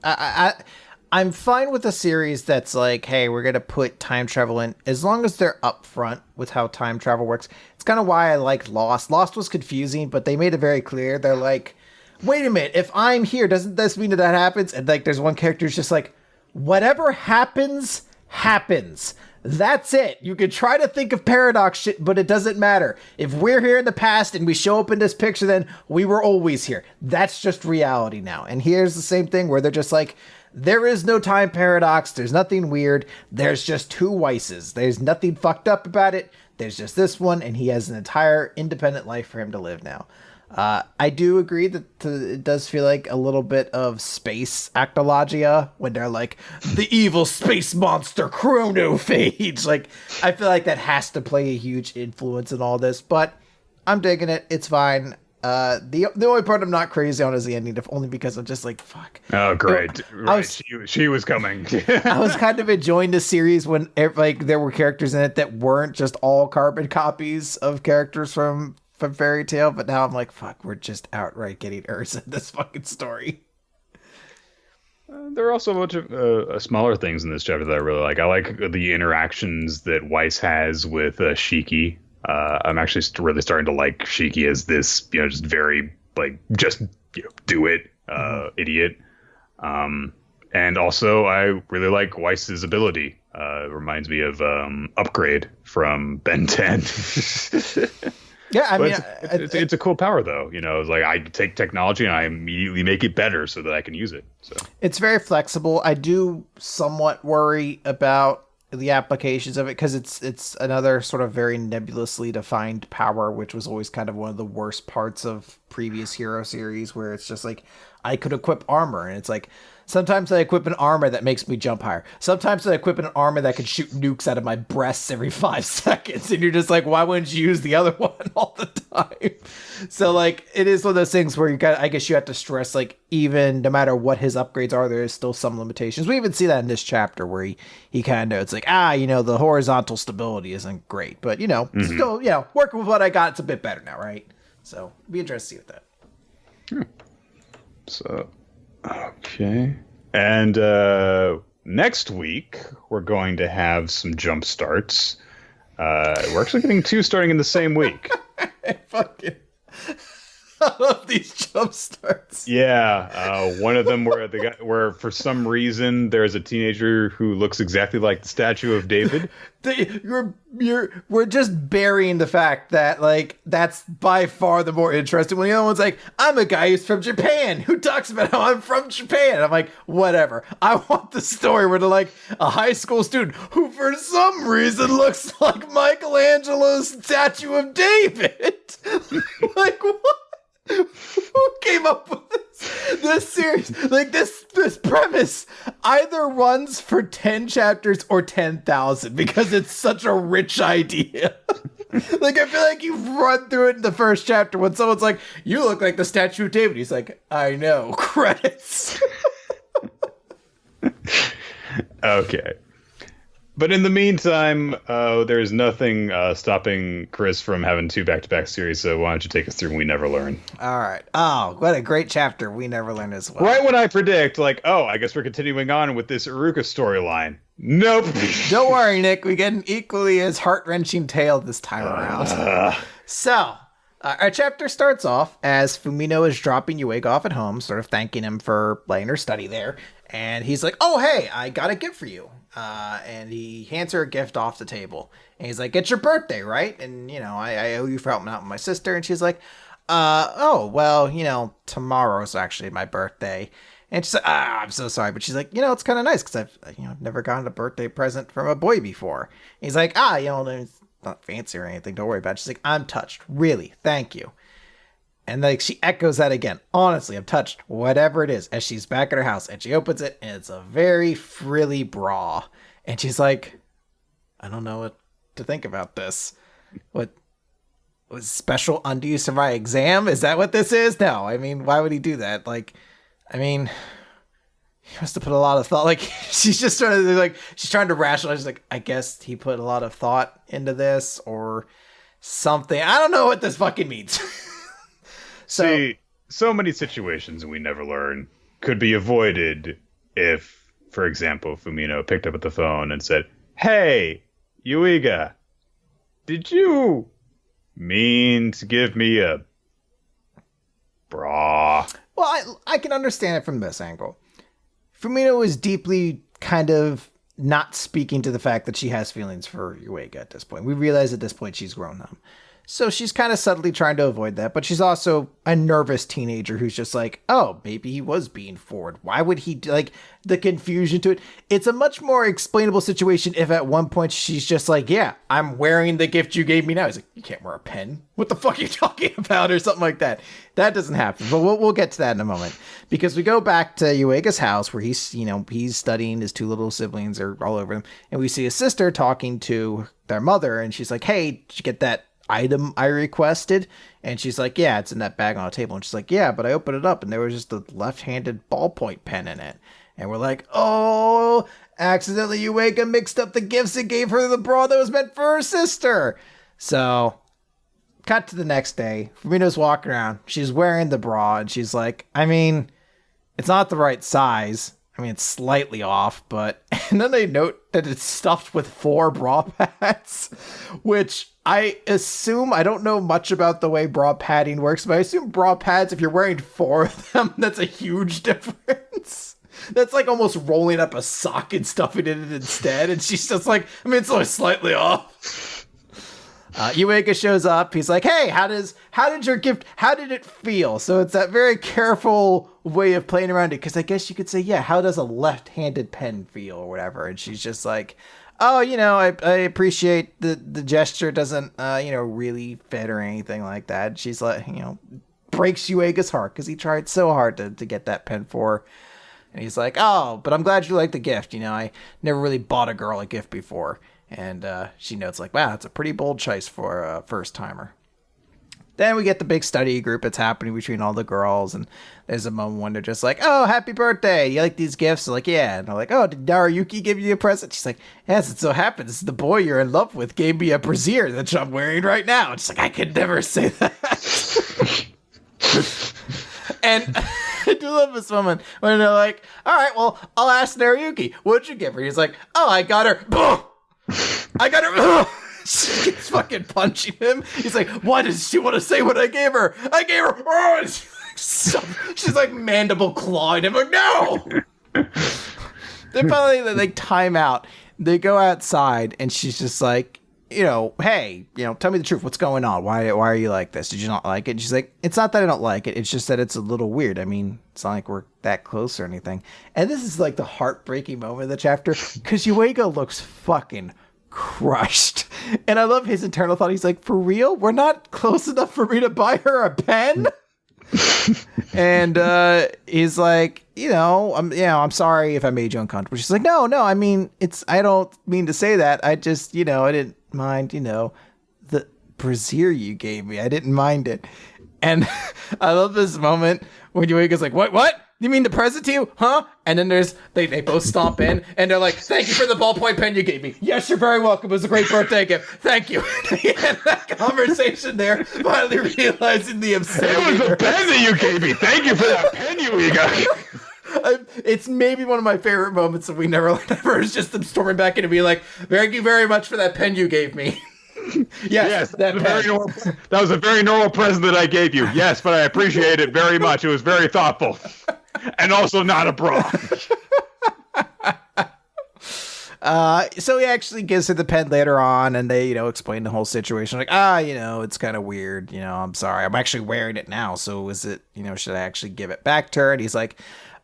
I'm fine with a series that's like, hey, we're gonna put time travel in as long as they're upfront with how time travel works. It's kind of why I liked Lost. Lost was confusing, but they made it very clear. They're like, wait a minute, if I'm here, doesn't this mean that happens? And like, there's one character who's just like, whatever happens, happens. That's it. You could try to think of paradox shit, but it doesn't matter. If we're here in the past and we show up in this picture, then we were always here. That's just reality now. And here's the same thing where they're just like, there is no time paradox. There's nothing weird. There's just two Weisses. There's nothing fucked up about it. There's just this one, and he has an entire independent life for him to live now. I do agree that it does feel like a little bit of space actologia when they're like, the evil space monster chronophage. Like, I feel like that has to play a huge influence in all this, but I'm digging it. It's fine. The only part I'm not crazy on is the ending, if only because I'm just like, fuck. Oh, great. Right. She was coming. I was kind of enjoying the series when like there were characters in it that weren't just all carbon copies of characters from Fairy Tail, but now I'm like, fuck, we're just outright getting Erza in this fucking story. There are also a bunch of smaller things in this chapter that I really like. I like the interactions that Weiss has with Shiki. I'm actually really starting to like Shiki as this, just very, like, just do it, idiot. And also, I really like Weiss's ability. It reminds me of Upgrade from Ben 10. Yeah, I mean, it's a cool power, though. It's like I take technology and I immediately make it better so that I can use it. So it's very flexible. I do somewhat worry about the applications of it because it's another sort of very nebulously defined power, which was always kind of one of the worst parts of previous hero series, where it's just like I could equip armor, and it's like sometimes I equip an armor that makes me jump higher. Sometimes I equip an armor that can shoot nukes out of my breasts every 5 seconds. And you're just like, why wouldn't you use the other one all the time? So, like, it is one of those things where I guess you have to stress, like, even no matter what his upgrades are, there is still some limitations. We even see that in this chapter where he kind of, it's like, the horizontal stability isn't great. But, still, working with what I got, it's a bit better now, right? So, be interested to see with that. So... Okay. And next week, we're going to have some jump starts. We're actually getting 2 starting in the same week. I love these jump starts. Yeah. One of them where for some reason there's a teenager who looks exactly like the statue of David. We're just burying the fact that, like, that's by far the more interesting one. The other one's like, I'm a guy who's from Japan who talks about how I'm from Japan. I'm like, whatever. I want the story where they're like a high school student who for some reason looks like Michelangelo's statue of David. Like, what? Who came up with this series? Like, this premise either runs for 10 chapters or 10,000 because it's such a rich idea. Like, I feel like you've run through it in the first chapter when someone's like, you look like the statue of David. He's like, I know. Credits. Okay. But in the meantime, there's nothing stopping Chris from having 2 back-to-back series, so why don't you take us through We Never Learn? All right. Oh, what a great chapter, We Never Learn as well. Right when I predict, I guess we're continuing on with this Iruka storyline. Nope. Don't worry, Nick. We get an equally as heart-wrenching tale this time around. So, our chapter starts off as Fumino is dropping Yuego off at home, sort of thanking him for letting her study there. And he's like, oh, hey, I got a gift for you. And he hands her a gift off the table. And he's like, it's your birthday, right? And, I owe you for helping out with my sister. And she's like, tomorrow's actually my birthday. And she's like, I'm so sorry. But she's like, it's kind of nice because I've never gotten a birthday present from a boy before. And he's like, it's not fancy or anything. Don't worry about it. She's like, I'm touched. Really. Thank you. And like she echoes that again. Honestly, I'm touched. Whatever it is. As she's back at her house and she opens it and it's a very frilly bra. And she's like, I don't know what to think about this. What was special undies for my exam? Is that what this is? No, I mean, why would he do that? Like, I mean, he must have put a lot of thought. Like, she's just trying to, like, she's trying to rationalize, like, I guess he put a lot of thought into this or something. I don't know what this fucking means. See, so many situations we never learn could be avoided if, for example, Fumino picked up at the phone and said, "Hey, Yuiga, did you mean to give me a bra?" Well, I can understand it from this angle. Fumino is deeply kind of not speaking to the fact that she has feelings for Yuiga at this point. We realize at this point she's grown up. So she's kind of subtly trying to avoid that, but she's also a nervous teenager who's just like, oh, maybe he was being forward. Why would he, like, the confusion to it? It's a much more explainable situation if at one point she's just like, yeah, I'm wearing the gift you gave me now. He's like, you can't wear a pen. What the fuck are you talking about? Or something like that. That doesn't happen, but we'll get to that in a moment. Because we go back to Yuiga's house where he's studying, his two little siblings are all over him. And we see his sister talking to their mother, and she's like, hey, did you get that item I requested? And she's like, yeah, it's in that bag on the table. And she's like, yeah, but I opened it up and there was just a left-handed ballpoint pen in it. And we're like, oh, accidentally Yuiga mixed up the gifts and gave her the bra that was meant for her sister. So cut to the next day. Fumino's walking around. She's wearing the bra and she's like, I mean, it's not the right size. I mean, it's slightly off, but... And then they note that it's stuffed with 4 bra pads, which I assume... I don't know much about the way bra padding works, but I assume bra pads, if you're wearing 4 of them, that's a huge difference. That's like almost rolling up a sock and stuffing it in instead. And she's just like, I mean, it's only slightly off. Yuiga shows up. He's like, hey, how did your gift, how did it feel? So it's that very careful way of playing around it. Cause I guess you could say, yeah, how does a left-handed pen feel or whatever? And she's just like, oh, I appreciate the gesture doesn't, really fit or anything like that. She's like, breaks Yuiga's heart. Cause he tried so hard to get that pen for her. And he's like, oh, but I'm glad you like the gift. I never really bought a girl a gift before. And she notes like, wow, that's a pretty bold choice for a first-timer. Then we get the big study group that's happening between all the girls. And there's a moment when they're just like, oh, happy birthday. You like these gifts? They're like, yeah. And they're like, oh, did Narayuki give you a present? She's like, yes, it so happens the boy you're in love with gave me a brassiere that I'm wearing right now. And she's like, I could never say that. And I do love this moment when they're like, all right, well, I'll ask Narayuki. What'd you give her? He's like, oh, I got her. Boom! I got her. She keeps fucking punching him. He's like, why does she want to say what I gave her? I gave her. Oh! She's like mandible clawing him. Like, no. They finally time out. They go outside, and she's just like, hey, tell me the truth. What's going on? Why are you like this? Did you not like it? And she's like, it's not that I don't like it. It's just that it's a little weird. I mean, it's not like we're that close or anything. And this is like the heartbreaking moment of the chapter because Yuiga looks fucking crushed. And I love his internal thought. He's like, for real? We're not close enough for me to buy her a pen? And he's like, I'm sorry if I made you uncomfortable. She's like, no, I mean, I don't mean to say that. I just, I didn't mind, the brassiere you gave me. I didn't mind it. And I love this moment when Yuiga's like, what? You mean the present to you? Huh? And then they both stomp in and they're like, thank you for the ballpoint pen you gave me. Yes, you're very welcome. It was a great birthday gift. Thank you. And that conversation there, finally realizing the absurdity. It was a pen that you gave me. Thank you for that pen you got. It's maybe one of my favorite moments of We Neverland ever. Is just them storming back in and being like, thank you very much for that pen you gave me. Yes, that was a very normal present that I gave you. Yes, but I appreciate it very much. It was very thoughtful. And also not a bra. So he actually gives her the pen later on, and they, explain the whole situation. Like, it's kind of weird. I'm sorry. I'm actually wearing it now. So is it, should I actually give it back to her? And he's like,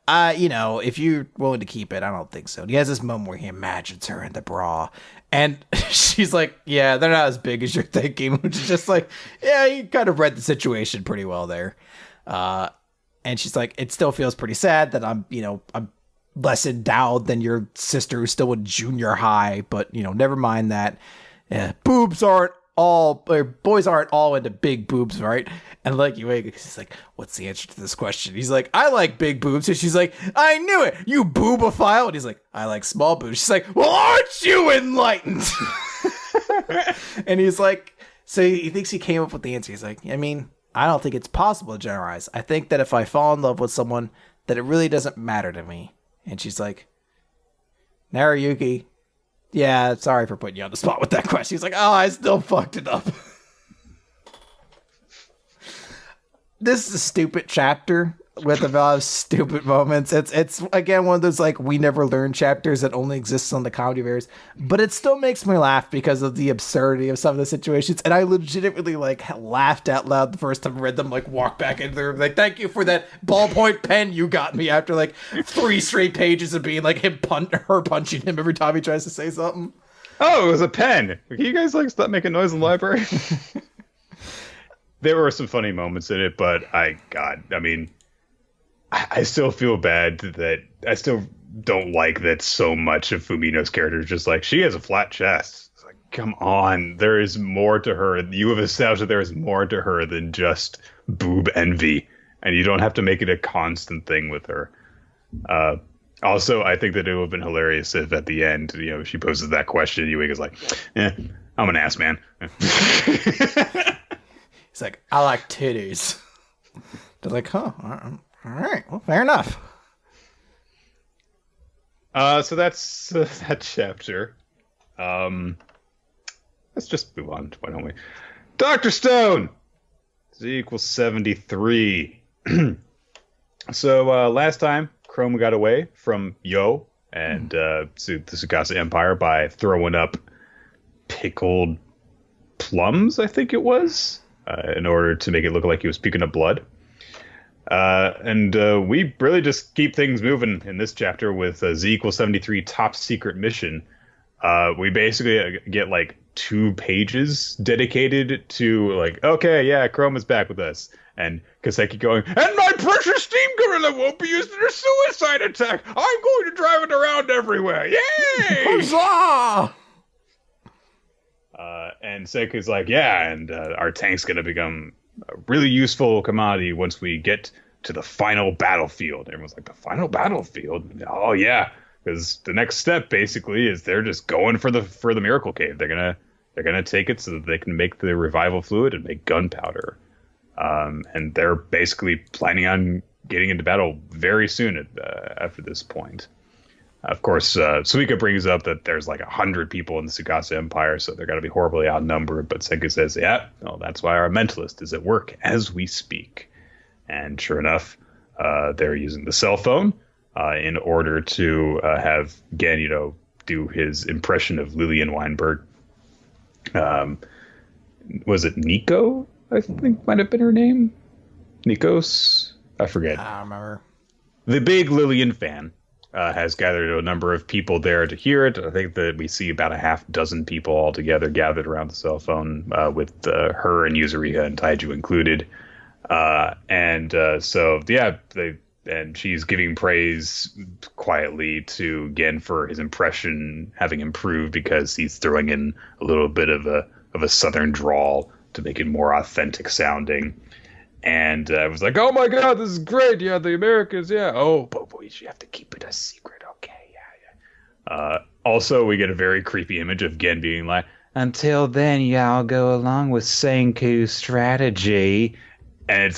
if you're willing to keep it, I don't think so. And he has this moment where he imagines her in the bra. And she's like, yeah, they're not as big as you're thinking, which is just like, yeah, you kind of read the situation pretty well there. And she's like, it still feels pretty sad that I'm less endowed than your sister who's still in junior high, but, never mind that. Yeah, boobs aren't boys aren't all into big boobs, right? And like he's like, what's the answer to this question? He's like, I like big boobs. And she's like, I knew it, you boobophile. And he's like, I like small boobs. She's like, well, aren't you enlightened? And he's like, so he thinks he came up with the answer. He's like, I mean, I don't think it's possible to generalize. I think that if I fall in love with someone, that it really doesn't matter to me. And she's like, Narayuki, yeah, sorry for putting you on the spot with that question. He's like, oh, I still fucked it up. This is a stupid chapter with a lot of stupid moments. It's again one of those like we never learn chapters that only exists on the comedy bears, but it still makes me laugh because of the absurdity of some of the situations. And I legitimately like laughed out loud the first time I read them. Like walk back into the room, like thank you for that ballpoint pen you got me after like 3 straight pages of being like her punching him every time he tries to say something. Oh, it was a pen. Can you guys like stop making noise in the library? There were some funny moments in it, but I mean, I still feel bad that I still don't like that so much of Fumino's character is just like, she has a flat chest. It's like, come on, there is more to her. You have established that there is more to her than just boob envy, and you don't have to make it a constant thing with her. Also, I think that it would have been hilarious if at the end, she poses that question, Ewing is like, I'm an ass man. He's like, I like titties. They're like, huh, all right, well, fair enough. So that's that chapter. Let's just move on, why don't we? Dr. Stone! Z equals 73. So last time, Chrome got away from Yo and the Tsukasa Empire by throwing up pickled plums, I think it was. In order to make it look like he was puking up blood. And we really just keep things moving in this chapter with Z equals 73 top secret mission. We basically get like 2 pages dedicated to like, okay, yeah, Chrome is back with us. And Kaseki going, and my precious steam gorilla won't be used in a suicide attack. I'm going to drive it around everywhere. Yay! Huzzah! And Seiku's like, yeah, and our tank's going to become a really useful commodity once we get to the final battlefield. Everyone's like, the final battlefield? Oh, yeah, because the next step basically is they're just going for the miracle cave. They're gonna take it so that they can make the revival fluid and make gunpowder. And they're basically planning on getting into battle very soon after this point. Of course, Suika brings up that there's like 100 people in the Tsukasa Empire, so they're going to be horribly outnumbered. But Senku says, yeah, well, that's why our mentalist is at work as we speak. And sure enough, they're using the cell phone in order to have Gen, do his impression of Lillian Weinberg. Was it Nico? I think might have been her name. Nikos? I forget. I don't remember. The big Lillian fan. Has gathered a number of people there to hear it. I think that we see about a half dozen people altogether gathered around the cell phone, with her and Yuzuriha and Taiju included. And she's giving praise quietly to Gen for his impression having improved because he's throwing in a little bit of a southern drawl to make it more authentic sounding. And I was like, oh my God, this is great. Yeah, the Americans. Yeah. Oh, but boys, you have to keep it a secret. Okay. Yeah. Also, we get a very creepy image of Gen being like, until then, y'all go along with Senku's strategy. And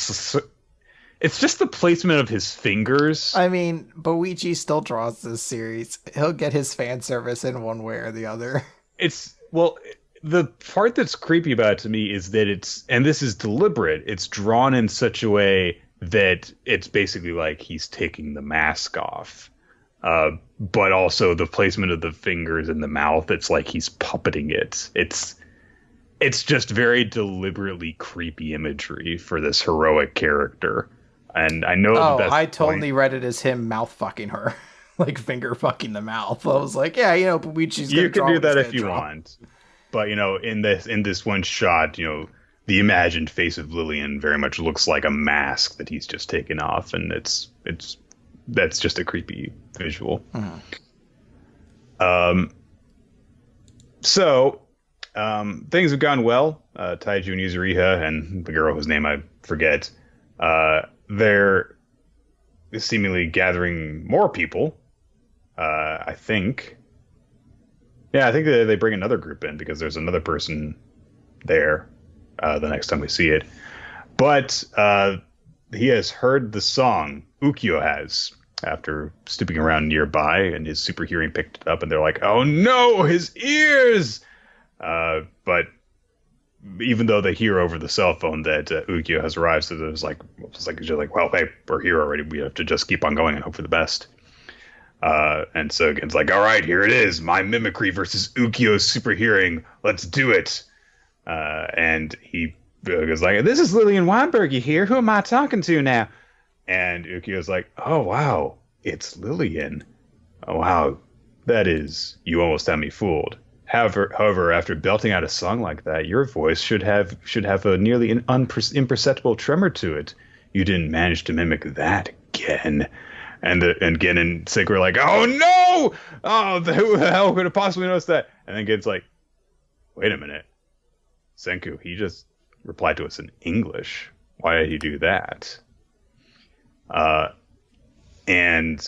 it's just the placement of his fingers. I mean, Boichi still draws this series. He'll get his fan service in one way or the other. The part that's creepy about it to me is that and this is deliberate, it's drawn in such a way that it's basically like he's taking the mask off. But also the placement of the fingers in the mouth, it's like he's puppeting it. It's just very deliberately creepy imagery for this heroic character. And I know I totally read it as him mouth fucking her. Like finger fucking the mouth. I was like, yeah, Boichi's gonna draw. You can do that if you want. But, in this one shot, the imagined face of Lillian very much looks like a mask that he's just taken off. And that's just a creepy visual. Mm. So Things have gone well. Taiju and Yuzuriha and the girl whose name I forget, they're seemingly gathering more people. I think. Yeah, I think they bring another group in because there's another person there the next time we see it. But he has heard the song, Ukyo has, after snooping around nearby, and his super hearing picked it up, and they're like, oh no, his ears! But even though they hear over the cell phone that Ukyo has arrived, so it's like, well, hey, we're here already. We have to just keep on going and hope for the best. And so Gen's like, all right, here it is. My mimicry versus Ukyo's super hearing. Let's do it. And he goes like, this is Lillian Weinberg, you hear? Who am I talking to now? And Ukyo's like, oh, wow, it's Lillian. Oh, wow, that is, you almost had me fooled. However, after belting out a song like that, your voice should have a nearly imperceptible tremor to it. You didn't manage to mimic that, Gen. And Gen and Senku are like, oh no! Oh, who the hell could have possibly noticed that? And then Gen's like, wait a minute. Senku, he just replied to us in English. Why did he do that? And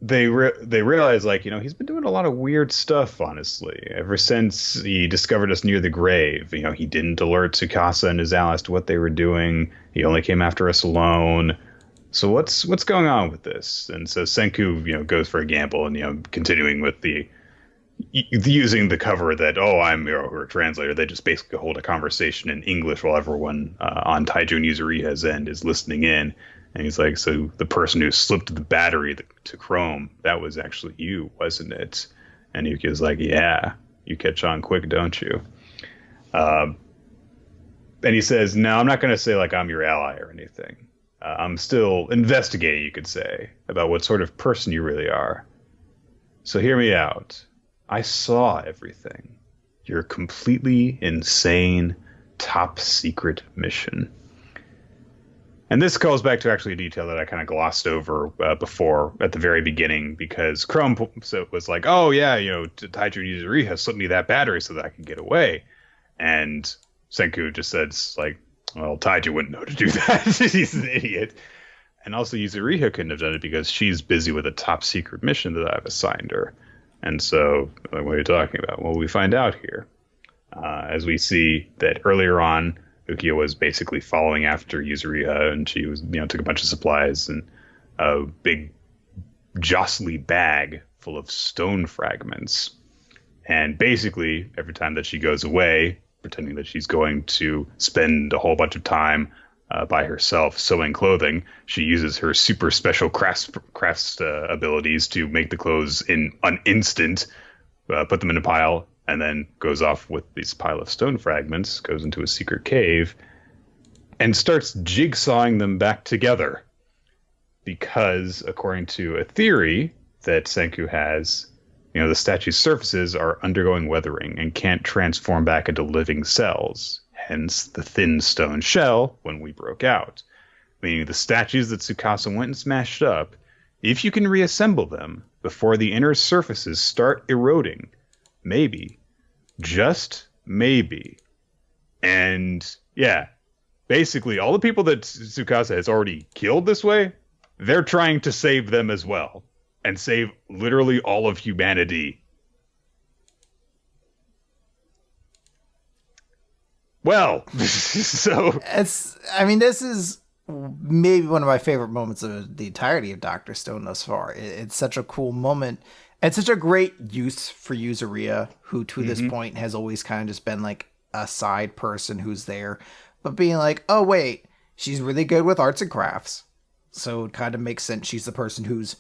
they realize, like, he's been doing a lot of weird stuff, honestly. Ever since he discovered us near the grave, he didn't alert Tsukasa and his allies to what they were doing. He only came after us alone. So what's going on with this? And so Senku, goes for a gamble and, continuing with the using the cover that, oh, I'm her translator. They just basically hold a conversation in English while everyone on Taiju and Yuzuriha's end is listening in. And he's like, so the person who slipped the battery to Chrome, that was actually you, wasn't it? And Yuki's like, yeah, you catch on quick, don't you? And he says, no, I'm not going to say like I'm your ally or anything. I'm still investigating, you could say, about what sort of person you really are. So hear me out. I saw everything. Your completely insane, top secret mission. And this calls back to actually a detail that I kind of glossed over before at the very beginning, because Chrome was like, oh yeah, Taiju Yuzuriha slipped me that battery so that I could get away. And Senku just said, like, well, Taiju wouldn't know to do that. He's an idiot. And also Yuzuriha couldn't have done it because she's busy with a top secret mission that I've assigned her. And so, like, what are you talking about? Well, we find out here. As we see that earlier on, Ukyo was basically following after Yuzuriha, and she was, took a bunch of supplies and a big jostly bag full of stone fragments. And basically, every time that she goes away, pretending that she's going to spend a whole bunch of time by herself sewing clothing, she uses her super special crafts abilities to make the clothes in an instant, put them in a pile, and then goes off with this pile of stone fragments, goes into a secret cave, and starts jigsawing them back together. Because, according to a theory that Senku has, the statue's surfaces are undergoing weathering and can't transform back into living cells. Hence the thin stone shell when we broke out. Meaning the statues that Tsukasa went and smashed up, if you can reassemble them before the inner surfaces start eroding, maybe, just maybe. And yeah, basically all the people that Tsukasa has already killed this way, they're trying to save them as well. And save literally all of humanity. Well, so... this is maybe one of my favorite moments of the entirety of Dr. Stone thus far. It's such a cool moment. And such a great use for Yuzuriha, who to this point has always kind of just been like a side person who's there. But being like, oh wait, she's really good with arts and crafts. So it kind of makes sense she's the person who's,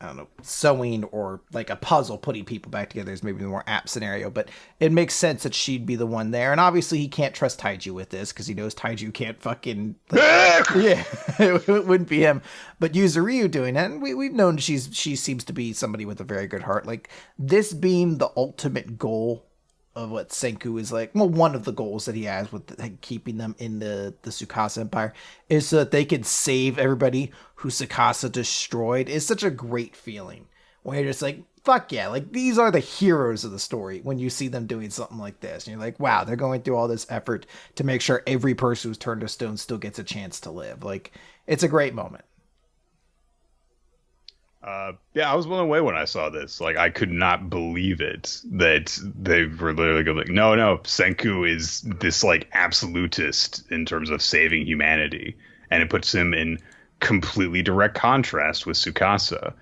I don't know, sewing or like a puzzle, putting people back together is maybe the more apt scenario, but it makes sense that she'd be the one there. And obviously he can't trust Taiju with this because he knows Taiju can't fucking, yeah, it wouldn't be him. But Yuzuriha doing it, and we've known she seems to be somebody with a very good heart. Like this being the ultimate goal of what Senku is like, well, one of the goals that he has with keeping them in the Tsukasa Empire is so that they could save everybody who Tsukasa destroyed is such a great feeling. when you're just like, fuck yeah, like these are the heroes of the story when you see them doing something like this. And you're like, wow, they're going through all this effort to make sure every person who's turned to stone still gets a chance to live. Like, it's a great moment. Yeah, I was blown away when I saw this. Like, I could not believe it that they were literally going like, no, Senku is this like absolutist in terms of saving humanity, and it puts him in completely direct contrast with Tsukasa,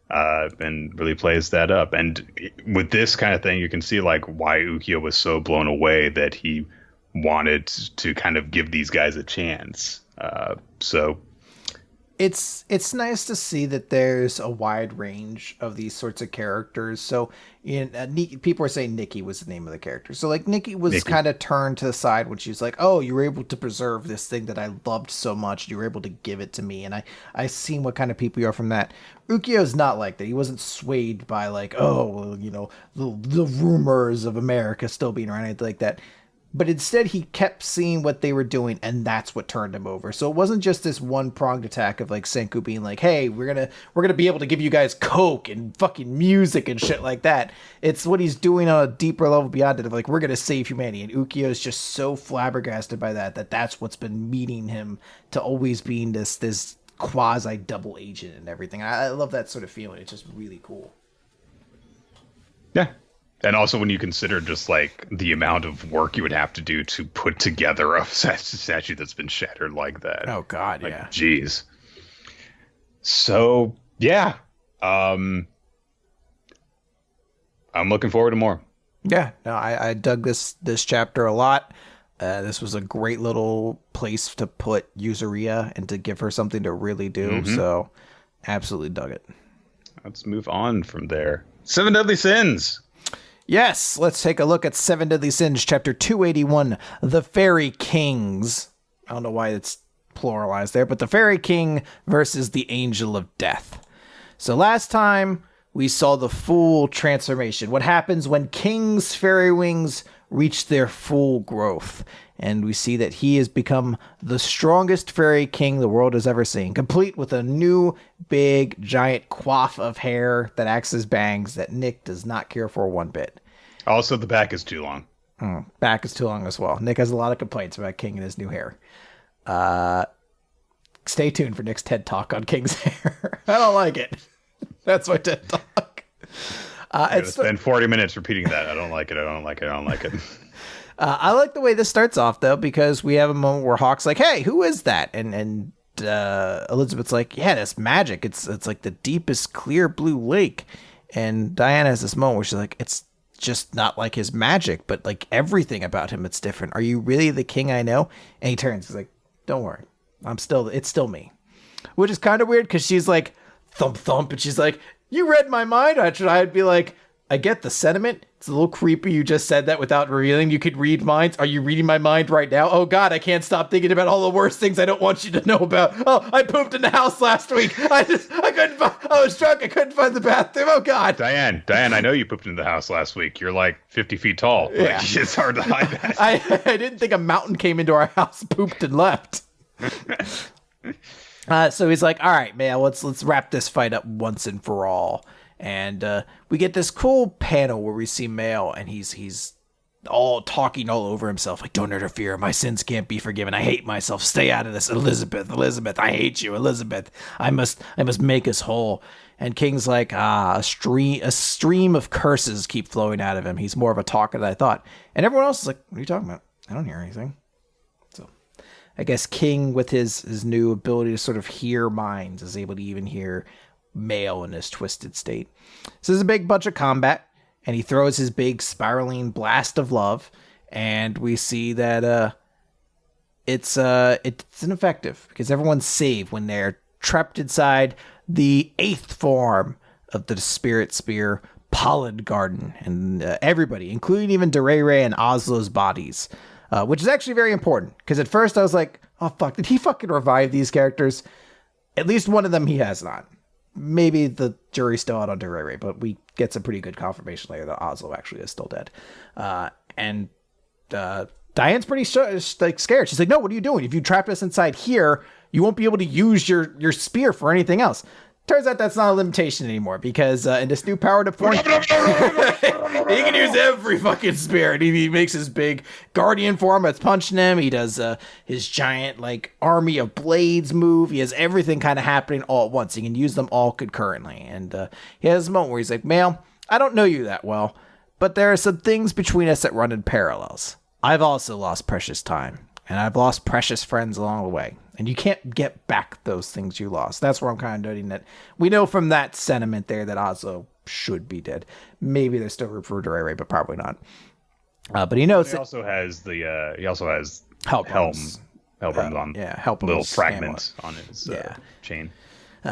and really plays that up. And with this kind of thing, you can see like why Ukiyo was so blown away that he wanted to kind of give these guys a chance. So. It's nice to see that there's a wide range of these sorts of characters. So, people are saying Nikki was the name of the character. So, like, Nikki was kind of turned to the side when she's like, oh, you were able to preserve this thing that I loved so much. You were able to give it to me. And I seen what kind of people you are from that. Ukiyo's not like that. He wasn't swayed by, like, oh, the rumors of America still being around, anything like that. But instead, he kept seeing what they were doing, and that's what turned him over. So it wasn't just this one-pronged attack of like Senku being like, "Hey, we're gonna be able to give you guys coke and fucking music and shit like that." It's what he's doing on a deeper level beyond it of like, we're gonna save humanity. And Ukiyo is just so flabbergasted by that's what's been meeting him to always being this quasi double agent and everything. I love that sort of feeling. It's just really cool. Yeah. And also when you consider just like the amount of work you would have to do to put together a statue that's been shattered like that. Oh God, like, yeah. Jeez. So yeah, I'm looking forward to more. Yeah, no, I dug this chapter a lot. This was a great little place to put Yuzuriya and to give her something to really do. Mm-hmm. So absolutely dug it. Let's move on from there. 7 Deadly Sins. Yes, let's take a look at 7 Deadly Sins, chapter 281, The Fairy Kings. I don't know why it's pluralized there, but the Fairy King versus the Angel of Death. So last time we saw the full transformation. What happens when King's fairy wings reach their full growth? And we see that he has become the strongest fairy king the world has ever seen, complete with a new, big, giant coif of hair that acts as bangs that Nick does not care for one bit. Also, the back is too long. Back is too long as well. Nick has a lot of complaints about King and his new hair. Stay tuned for Nick's TED Talk on King's hair. I don't like it. That's my TED Talk. Spend 40 minutes repeating that. I don't like it. I don't like it. I don't like it. I like the way this starts off, though, because we have a moment where Hawk's like, hey, who is that? And Elizabeth's like, yeah, that's magic. It's like the deepest, clear blue lake. And Diana has this moment where she's like, it's just not like his magic, but like everything about him, it's different. Are you really the king I know? And he turns, he's like, don't worry. It's still me. Which is kind of weird because she's like, thump, thump. And she's like, you read my mind. I'd be like, I get the sentiment. It's a little creepy. You just said that without revealing you could read minds. Are you reading my mind right now? Oh God, I can't stop thinking about all the worst things I don't want you to know about. Oh, I pooped in the house last week. I was drunk. I couldn't find the bathroom. Oh God. Diane, I know you pooped in the house last week. You're like 50 feet tall. Yeah. Like, it's hard to hide that. I didn't think a mountain came into our house, pooped and left. So he's like, all right, man, let's wrap this fight up once and for all. And we get this cool panel where we see Mail, and he's all talking all over himself, like, don't interfere, my sins can't be forgiven, I hate myself, stay out of this, Elizabeth, I hate you, Elizabeth, I must make us whole. And King's like, a stream of curses keep flowing out of him. He's more of a talker than I thought. And everyone else is like, what are you talking about? I don't hear anything. So I guess King, with his new ability to sort of hear minds, is able to even hear Mail in his twisted state. So there's a big bunch of combat, and he throws his big spiraling blast of love, and we see that it's ineffective because everyone's saved when they're trapped inside the 8th form of the Spirit Spear Pollen Garden, and everybody, including even Dorere and Oslo's bodies, which is actually very important because at first I was like, oh fuck, did he fucking revive these characters? At least one of them he has not. Maybe the jury's still out on Dorere, but we get some pretty good confirmation later that Oslo actually is still dead. And Diane's pretty scared. She's like, no, what are you doing? If you trap us inside here, you won't be able to use your spear for anything else. Turns out that's not a limitation anymore because in this new powered up form, he can use every fucking spirit. He makes his big guardian form that's punching him. He does his giant like army of blades move. He has everything kind of happening all at once. He can use them all concurrently. And he has a moment where he's like, Male, I don't know you that well, but there are some things between us that run in parallels. I've also lost precious time, and I've lost precious friends along the way. And you can't get back those things you lost. That's where I'm kind of noting that. We know from that sentiment there that Oslo should be dead. Maybe there's still room for Durere, but probably not. But he knows. He also has Helbrum's on Helbrum's little fragments on his chain.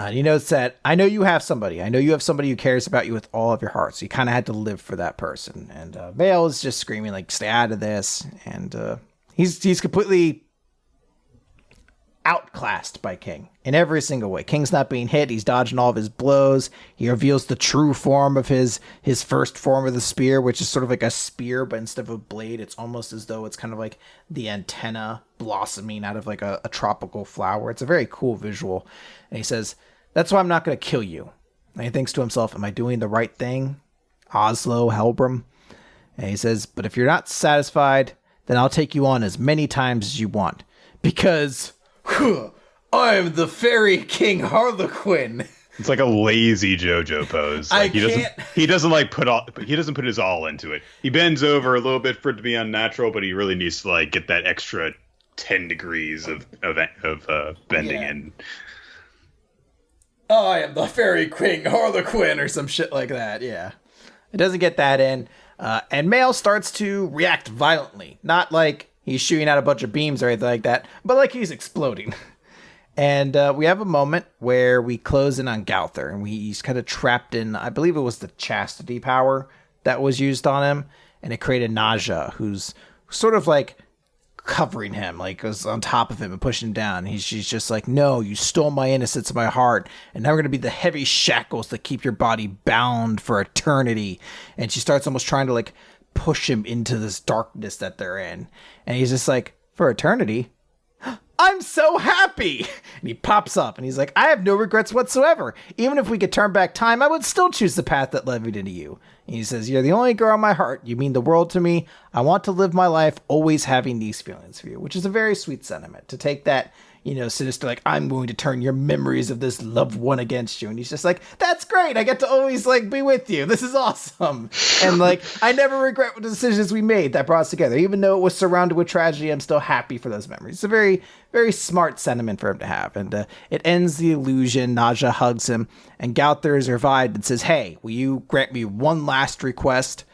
He knows that I know you have somebody. I know you have somebody who cares about you with all of your heart. So you kind of had to live for that person. And Vale is just screaming like, "Stay out of this!" And he's completely outclassed by King in every single way. King's not being hit. He's dodging all of his blows. He reveals the true form of his first form of the spear, which is sort of like a spear, but instead of a blade, it's almost as though it's kind of like the antenna blossoming out of like a tropical flower. It's a very cool visual. And he says, "That's why I'm not going to kill you." And he thinks to himself, am I doing the right thing? Oslo, Helbrum. And he says, but if you're not satisfied, then I'll take you on as many times as you want. Because I'm the fairy king Harlequin. It's like a lazy JoJo pose. Like he doesn't put his all into it. He bends over a little bit for it to be unnatural, but he really needs to like get that extra 10 degrees of bending in. I am the fairy king Harlequin or some shit like that. Yeah. It doesn't get that in. And Male starts to react violently. Not like he's shooting out a bunch of beams or anything like that, but like he's exploding. And we have a moment where we close in on Gauther, and he's kind of trapped in, I believe it was the chastity power that was used on him, and it created Naja, who's sort of like covering him, like was on top of him and pushing him down. She's just like, no, you stole my innocence and my heart, and now we're going to be the heavy shackles that keep your body bound for eternity. And she starts almost trying to like push him into this darkness that they're in. And he's just like, for eternity? I'm so happy. And he pops up and he's like, I have no regrets whatsoever. Even if we could turn back time, I would still choose the path that led me to you. And he says, you're the only girl in my heart. You mean the world to me. I want to live my life always having these feelings for you, which is a very sweet sentiment to take that, sinister, like, I'm going to turn your memories of this loved one against you. And he's just like, that's great. I get to always like be with you. This is awesome. And like, I never regret the decisions we made that brought us together. Even though it was surrounded with tragedy, I'm still happy for those memories. It's a very, very smart sentiment for him to have. And it ends the illusion. Naja hugs him and Gauther is revived and says, hey, will you grant me one last request?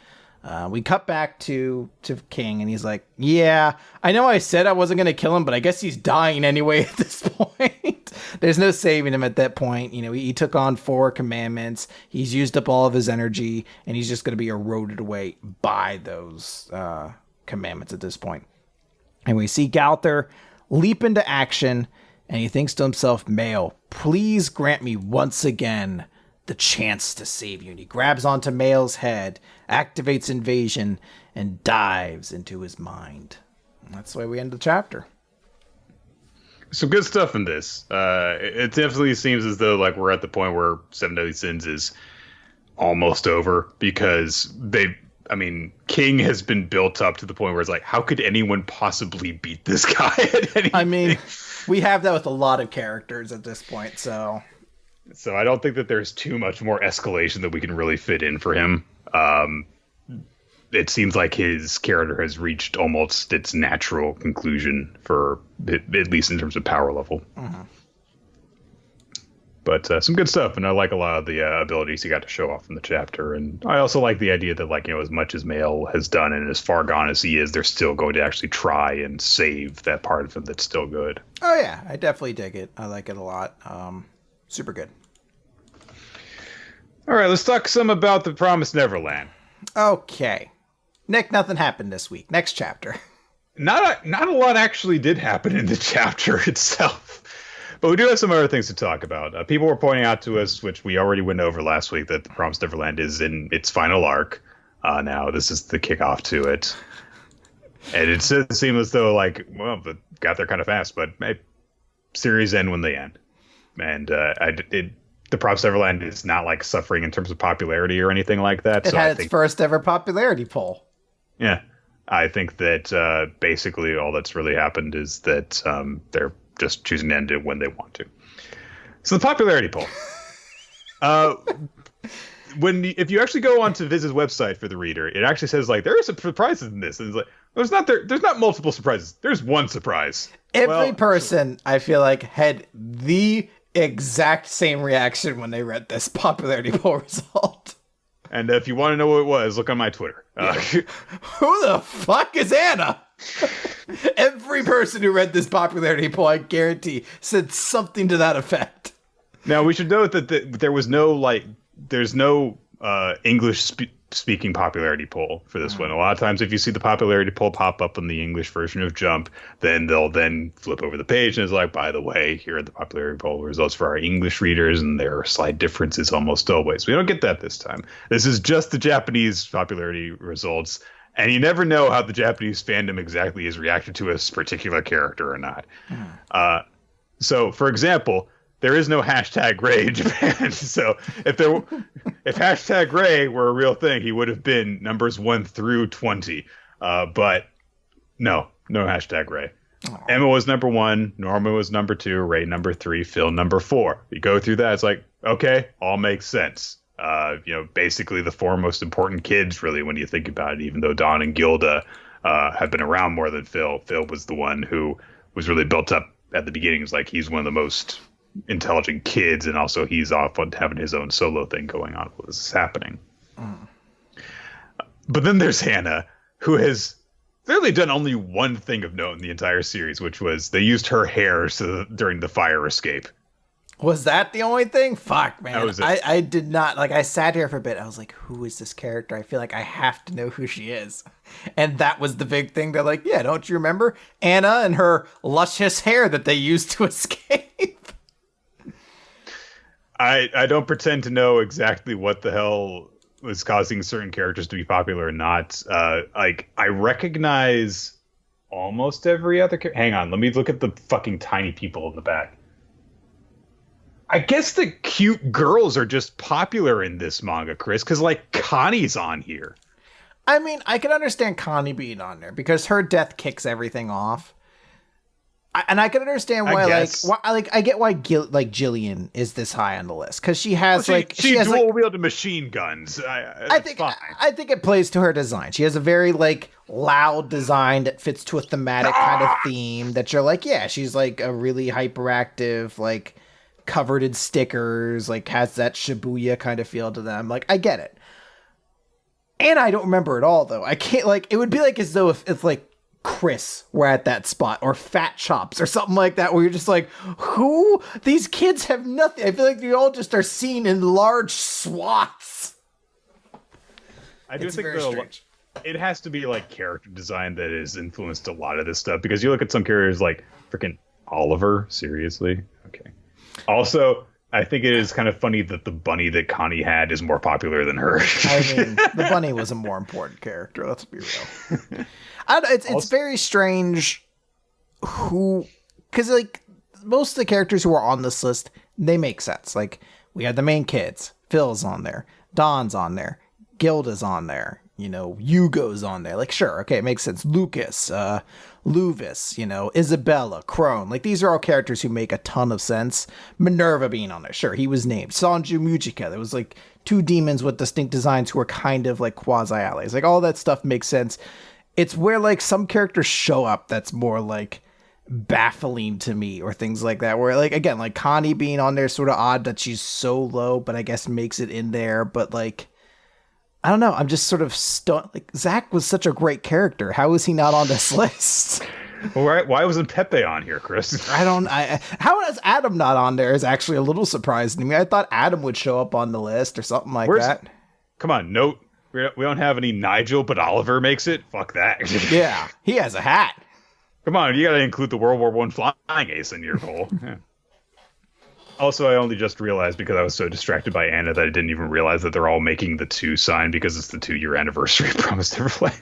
We cut back to King, and he's like, yeah, I know I said I wasn't going to kill him, but I guess he's dying anyway at this point. There's no saving him at that point. He took on 4 commandments. He's used up all of his energy, and he's just going to be eroded away by those commandments at this point. And we see Gauther leap into action, and he thinks to himself, Male, please grant me once again the chance to save you. And he grabs onto Male's head, activates invasion, and dives into his mind. And that's the way we end the chapter. Some good stuff in this. It definitely seems as though like we're at the point where Seven Deadly Sins is almost over because King has been built up to the point where it's like, how could anyone possibly beat this guy at anything? I mean, we have that with a lot of characters at this point, so I don't think that there's too much more escalation that we can really fit in for him. It seems like his character has reached almost its natural conclusion for at least in terms of power level. Mm-hmm. But some good stuff, and I like a lot of the abilities he got to show off in the chapter. And I also like the idea that, as much as Male has done and as far gone as he is, they're still going to actually try and save that part of him that's still good. Oh yeah, I definitely dig it. I like it a lot. Super good. All right, let's talk some about the Promised Neverland. Okay. Nick, nothing happened this week. Next chapter. Not a lot actually did happen in the chapter itself. But we do have some other things to talk about. People were pointing out to us, which we already went over last week, that the Promised Neverland is in its final arc. Now, this is the kickoff to it. And it seemed as though, it got there kind of fast, but series end when they end. And the Promised Neverland is not like suffering in terms of popularity or anything like that. It had its first ever popularity poll. Yeah. I think that basically all that's really happened is that they're just choosing to end it when they want to. So the popularity poll. If you actually go onto Viz's website for the reader, it actually says like there are some surprises in this, and it's like there's not multiple surprises. There's one surprise. Every person I feel like had the exact same reaction when they read this popularity poll result. And if you want to know what it was, look on my Twitter. Who the fuck is Anna? Every person who read this popularity poll, I guarantee, said something to that effect. Now, we should note that there's no English speaking popularity poll for this one. A lot of times, if you see the popularity poll pop up on the English version of Jump, then they'll flip over the page and it's like, by the way, here are the popularity poll results for our English readers, and there are slight differences almost always. We don't get that this time. This is just the Japanese popularity results, and you never know how the Japanese fandom exactly is reacted to a particular character or not. So, for example, there is no hashtag Ray in Japan. So if hashtag Ray were a real thing, he would have been numbers 1 through 20. But no hashtag Ray. Aww. Emma was number 1. Norma was number 2. Ray number 3. Phil number 4. You go through that. It's like, okay, all makes sense. Basically the 4 most important kids, really, when you think about it, even though Dawn and Gilda have been around more than Phil. Phil was the one who was really built up at the beginning. It's like he's one of the most intelligent kids, and also he's off on having his own solo thing going on while this is happening. But then there's Hannah, who has clearly done only one thing of note in the entire series, which was they used her hair during the fire escape. Was that the only thing? Fuck, man. That was it. I did not, I sat here for a bit. I was like, who is this character? I feel like I have to know who she is. And that was the big thing. They're like, yeah, don't you remember Anna and her luscious hair that they used to escape? I don't pretend to know exactly what the hell was causing certain characters to be popular or not. I recognize almost every other character. Hang on, let me look at the fucking tiny people in the back. I guess the cute girls are just popular in this manga, Chris, because like Connie's on here. I mean, I can understand Connie being on there because her death kicks everything off. And I can understand why, I get why Jillian is this high on the list because she has she has dual wielded machine guns. I think it plays to her design. She has a very loud design that fits to a thematic kind of theme that you're like, yeah, she's like a really hyperactive, covered in stickers, has that Shibuya kind of feel to them. I get it. And I don't remember it all though. I can't it would be as though if Chris were at that spot, or Fat Chops or something like that, where you're just like, who? These kids have nothing. I feel like they all just are seen in large swaths. I do think it has to be character design that has influenced a lot of this stuff, because you look at some characters like freaking Oliver. Seriously? Okay. Also, I think it is kind of funny that the bunny that Connie had is more popular than her. I mean, the bunny was a more important character. Let's be real. It's very strange because most of the characters who are on this list, they make sense. We had the main kids. Phil's on there. Don's on there. Gilda's on there. Yugo's on there. Sure, okay, it makes sense. Lucas, Luvis, Isabella, Crone. These are all characters who make a ton of sense. Minerva being on there. Sure, he was named. Sanju Mujika. There was 2 demons with distinct designs who were kind of quasi-allies. All that stuff makes sense. It's where some characters show up that's more baffling to me, or things like that, where again, Connie being on there, sort of odd that she's so low, but I guess makes it in there. But I don't know, I'm just sort of stunned. Zach was such a great character. How is he not on this list? Well, why wasn't Pepe on here, Chris? How is Adam not on there is actually a little surprising to me. I thought Adam would show up on the list or something that. Come on, note. We don't have any Nigel, but Oliver makes it. Fuck that. Yeah, he has a hat. Come on, you got to include the World War I flying ace in your poll. Yeah. Also, I only just realized, because I was so distracted by Anna, that I didn't even realize that they're all making the 2 sign because it's the 2-year anniversary of Promised Neverland.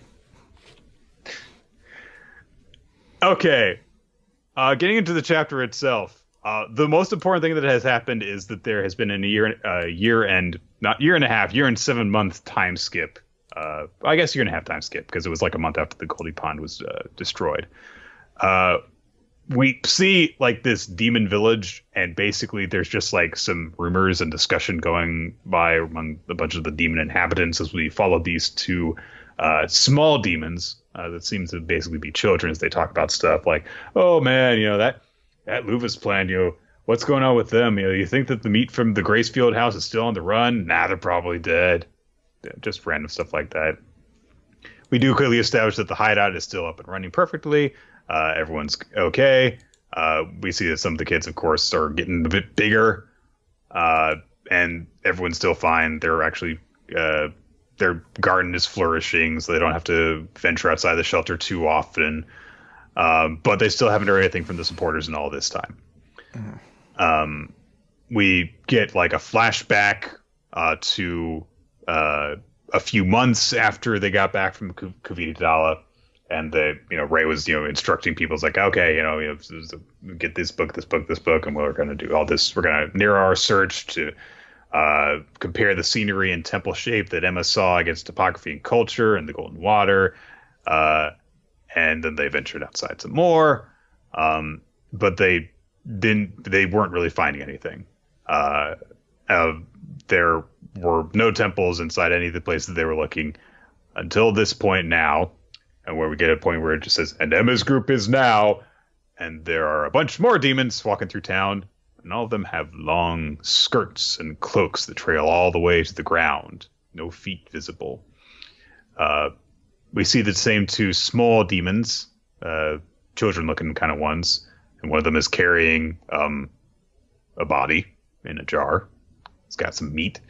Okay. Getting into the chapter itself. The most important thing that has happened is that there has been year and not year and a half, year and 7 month time skip. I guess year and a half time skip because it was like a month after the Goldie Pond was destroyed. We see like this demon village, and basically there's just like some rumors and discussion going by among a bunch of the demon inhabitants as we follow these two small demons that seem to basically be children as they talk about stuff like, oh man, that Luva's plan, what's going on with them? You think that the meat from the Gracefield house is still on the run? Nah, they're probably dead. Just random stuff like that. We do clearly establish that the hideout is still up and running perfectly. Everyone's okay. We see that some of the kids, of course, are getting a bit bigger, and everyone's still fine. They're actually, their garden is flourishing, so they don't have to venture outside the shelter too often. But they still haven't heard anything from the supporters in all this time. Mm-hmm. We get like a flashback to a few months after they got back from Kavitadala. And Ray was, instructing people. It's like, okay, get this book, and we're going to do all this. We're going to narrow our search to compare the scenery and temple shape that Emma saw against topography and culture and the Golden Water. And then they ventured outside some more. But they weren't really finding anything. There were no temples inside any of the places they were looking until this point now. And where we get a point where it just says, and Emma's group is now. And there are a bunch more demons walking through town. And all of them have long skirts and cloaks that trail all the way to the ground. No feet visible. We see the same two small demons, children-looking kind of ones. And one of them is carrying a body in a jar. It's got some meat.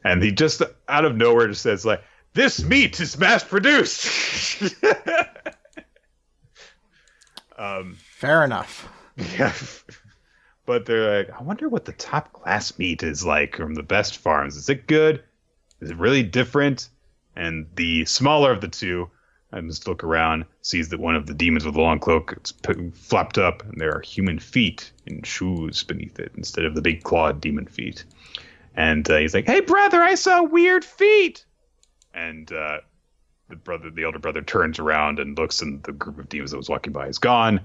And he just, out of nowhere, just says, like, this meat is mass-produced! Fair enough. Yeah. But they're like, I wonder what the top-class meat is like from the best farms. Is it good? Is it really different? And the smaller of the two, I just look around, sees that one of the demons with the long cloak is flopped up, and there are human feet and shoes beneath it instead of the big clawed demon feet. And he's like, hey, brother, I saw weird feet! And the elder brother turns around and looks, and the group of demons that was walking by is gone.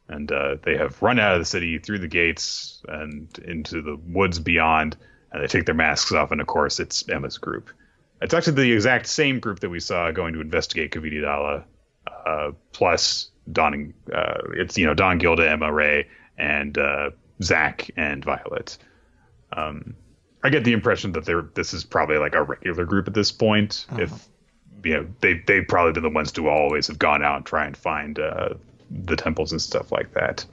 And they have run out of the city through the gates and into the woods beyond. And they take their masks off, and of course, it's Emma's group. It's actually the exact same group that we saw going to investigate Kavitadala, plus Don, Don, Gilda, Emma, Ray, and Zach and Violet. I get the impression that this is probably like a regular group at this point. Uh-huh. If they've probably been the ones to always have gone out and try and find the temples and stuff like that.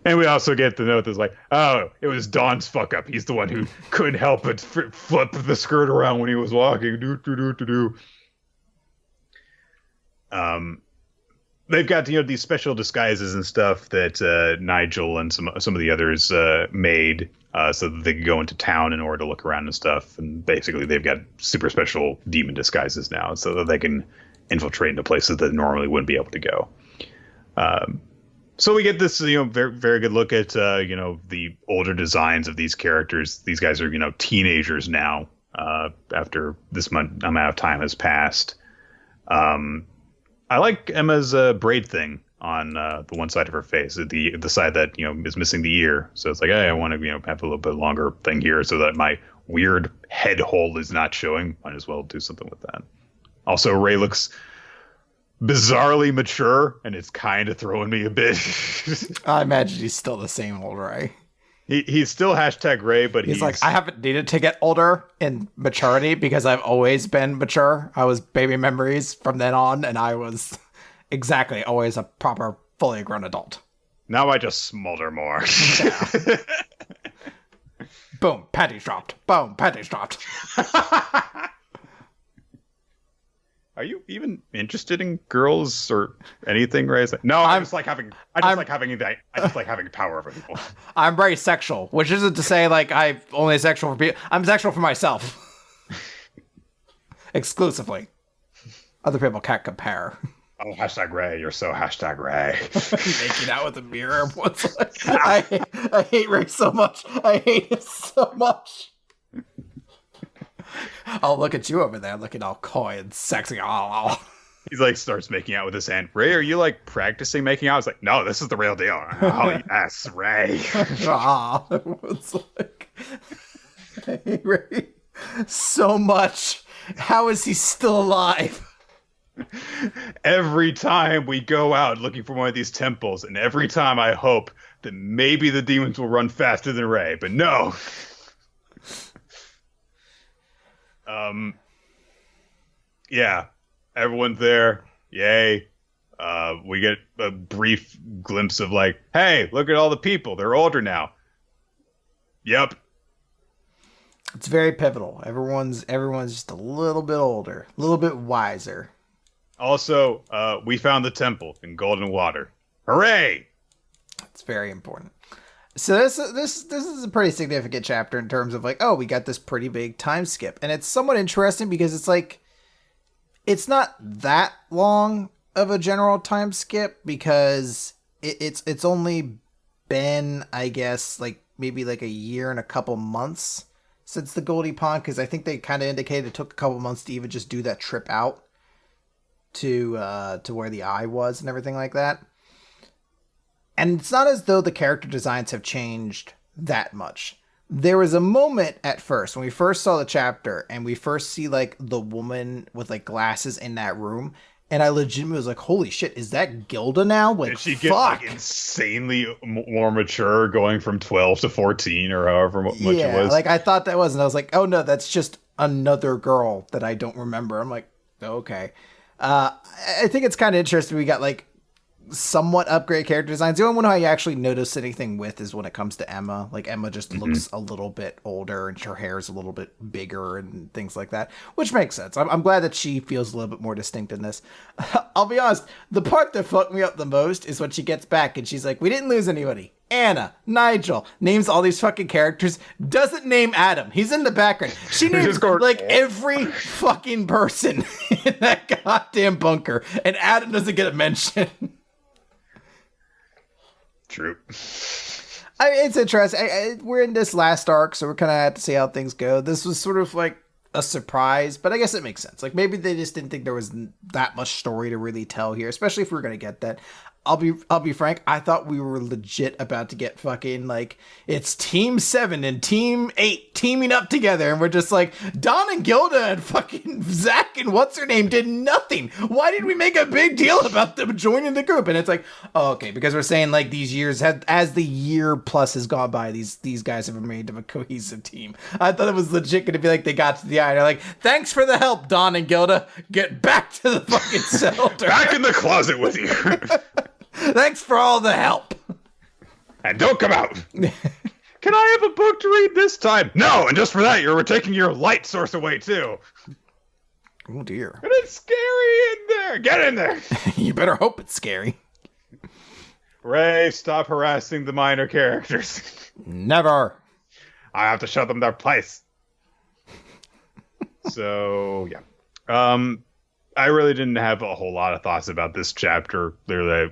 And we also get the note that's like, oh, it was Don's fuck up. He's the one who couldn't help but flip the skirt around when he was walking. They've got these special disguises and stuff that Nigel and some of the others made so that they could go into town in order to look around and stuff. And basically, they've got super special demon disguises now, so that they can infiltrate into places that normally wouldn't be able to go. So we get this, very, very good look at, the older designs of these characters. These guys are, teenagers now, after this amount of time has passed. I like Emma's braid thing on the one side of her face, the side that, is missing the ear. So it's like, hey, I want to, have a little bit longer thing here so that my weird head hole is not showing. Might as well do something with that. Also, Ray looks bizarrely mature, and it's kind of throwing me a bit. I imagine he's still the same old Ray. He's still #Ray, but he's like, I haven't needed to get older in maturity because I've always been mature. I was baby memories from then on, and I was exactly always a proper, fully grown adult. Now I just smolder more. Yeah. Boom, panties dropped. Boom, panties dropped. Are you even interested in girls or anything, Ray? No, I just like having power over people. I'm very sexual, which isn't to say like I'm only sexual for people. I'm sexual for myself. Exclusively. Other people can't compare. Oh, hashtag Ray, you're so hashtag Ray. Making out with a mirror. What's like, I hate Ray so much. I hate it so much. I'll look at you over there looking all coy and sexy. Oh. He's like starts making out with his hand. Ray, are you like practicing making out? I was like, no, this is the real deal. Oh yes, Ray. It's like, I hate Ray so much. How is he still alive? Every time we go out looking for one of these temples, and every time I hope that maybe the demons will run faster than Ray, but no. Yeah, everyone's there. Yay. We get a brief glimpse of like, hey, look at all the people. They're older now. Yep. It's very pivotal. Everyone's just a little bit older, a little bit wiser. Also, we found the temple in Golden Water. Hooray! It's very important. So this is a pretty significant chapter in terms of like, oh, we got this pretty big time skip. And it's somewhat interesting because it's like, it's not that long of a general time skip because it's only been, I guess, like maybe like a year and a couple months since the Goldie Pond, because I think they kind of indicated it took a couple months to even just do that trip out to where the eye was and everything like that. And it's not as though the character designs have changed that much. There was a moment at first when we first saw the chapter and we first see like the woman with like glasses in that room. And I legitimately was like, holy shit, is that Gilda now? Like, did she get like insanely more mature going from 12 to 14 or however much it was? Like I thought that was, and I was like, oh no, that's just another girl that I don't remember. I'm like, okay. I think it's kind of interesting. We got like somewhat upgrade character designs. The only one I actually notice anything with is when it comes to Emma. Like Emma just looks a little bit older and her hair is a little bit bigger and things like that, which makes sense. I'm glad that she feels a little bit more distinct in this. I'll be honest, the part that fucked me up the most is when she gets back and she's like, we didn't lose anybody. Anna, Nigel, names all these fucking characters, doesn't name Adam. He's in the background. She names like every fucking person in that goddamn bunker, and Adam doesn't get a mention. True. I mean, it's interesting. We're in this last arc, so we're kind of have to see how things go. This was sort of like a surprise, but I guess it makes sense. Like maybe they just didn't think there was that much story to really tell here, especially if we're going to get that. I'll be frank, I thought we were legit about to get fucking like it's Team 7 and Team 8 teaming up together, and we're just like Don and Gilda and fucking Zach and what's her name did nothing. Why did we make a big deal about them joining the group? And it's like, oh, okay, because we're saying like these years have, as the year plus has gone by, these guys have remained of a cohesive team. I thought it was legit going to be like they got to the eye. They're like, thanks for the help, Don and Gilda. Get back to the fucking shelter. Back in the closet with you. Thanks for all the help. And don't come out. Can I have a book to read this time? No, and just for that, you're taking your light source away too. Oh dear. And it's scary in there. Get in there. You better hope it's scary. Ray, stop harassing the minor characters. Never. I have to show them their place. So, yeah. I really didn't have a whole lot of thoughts about this chapter. Clearly,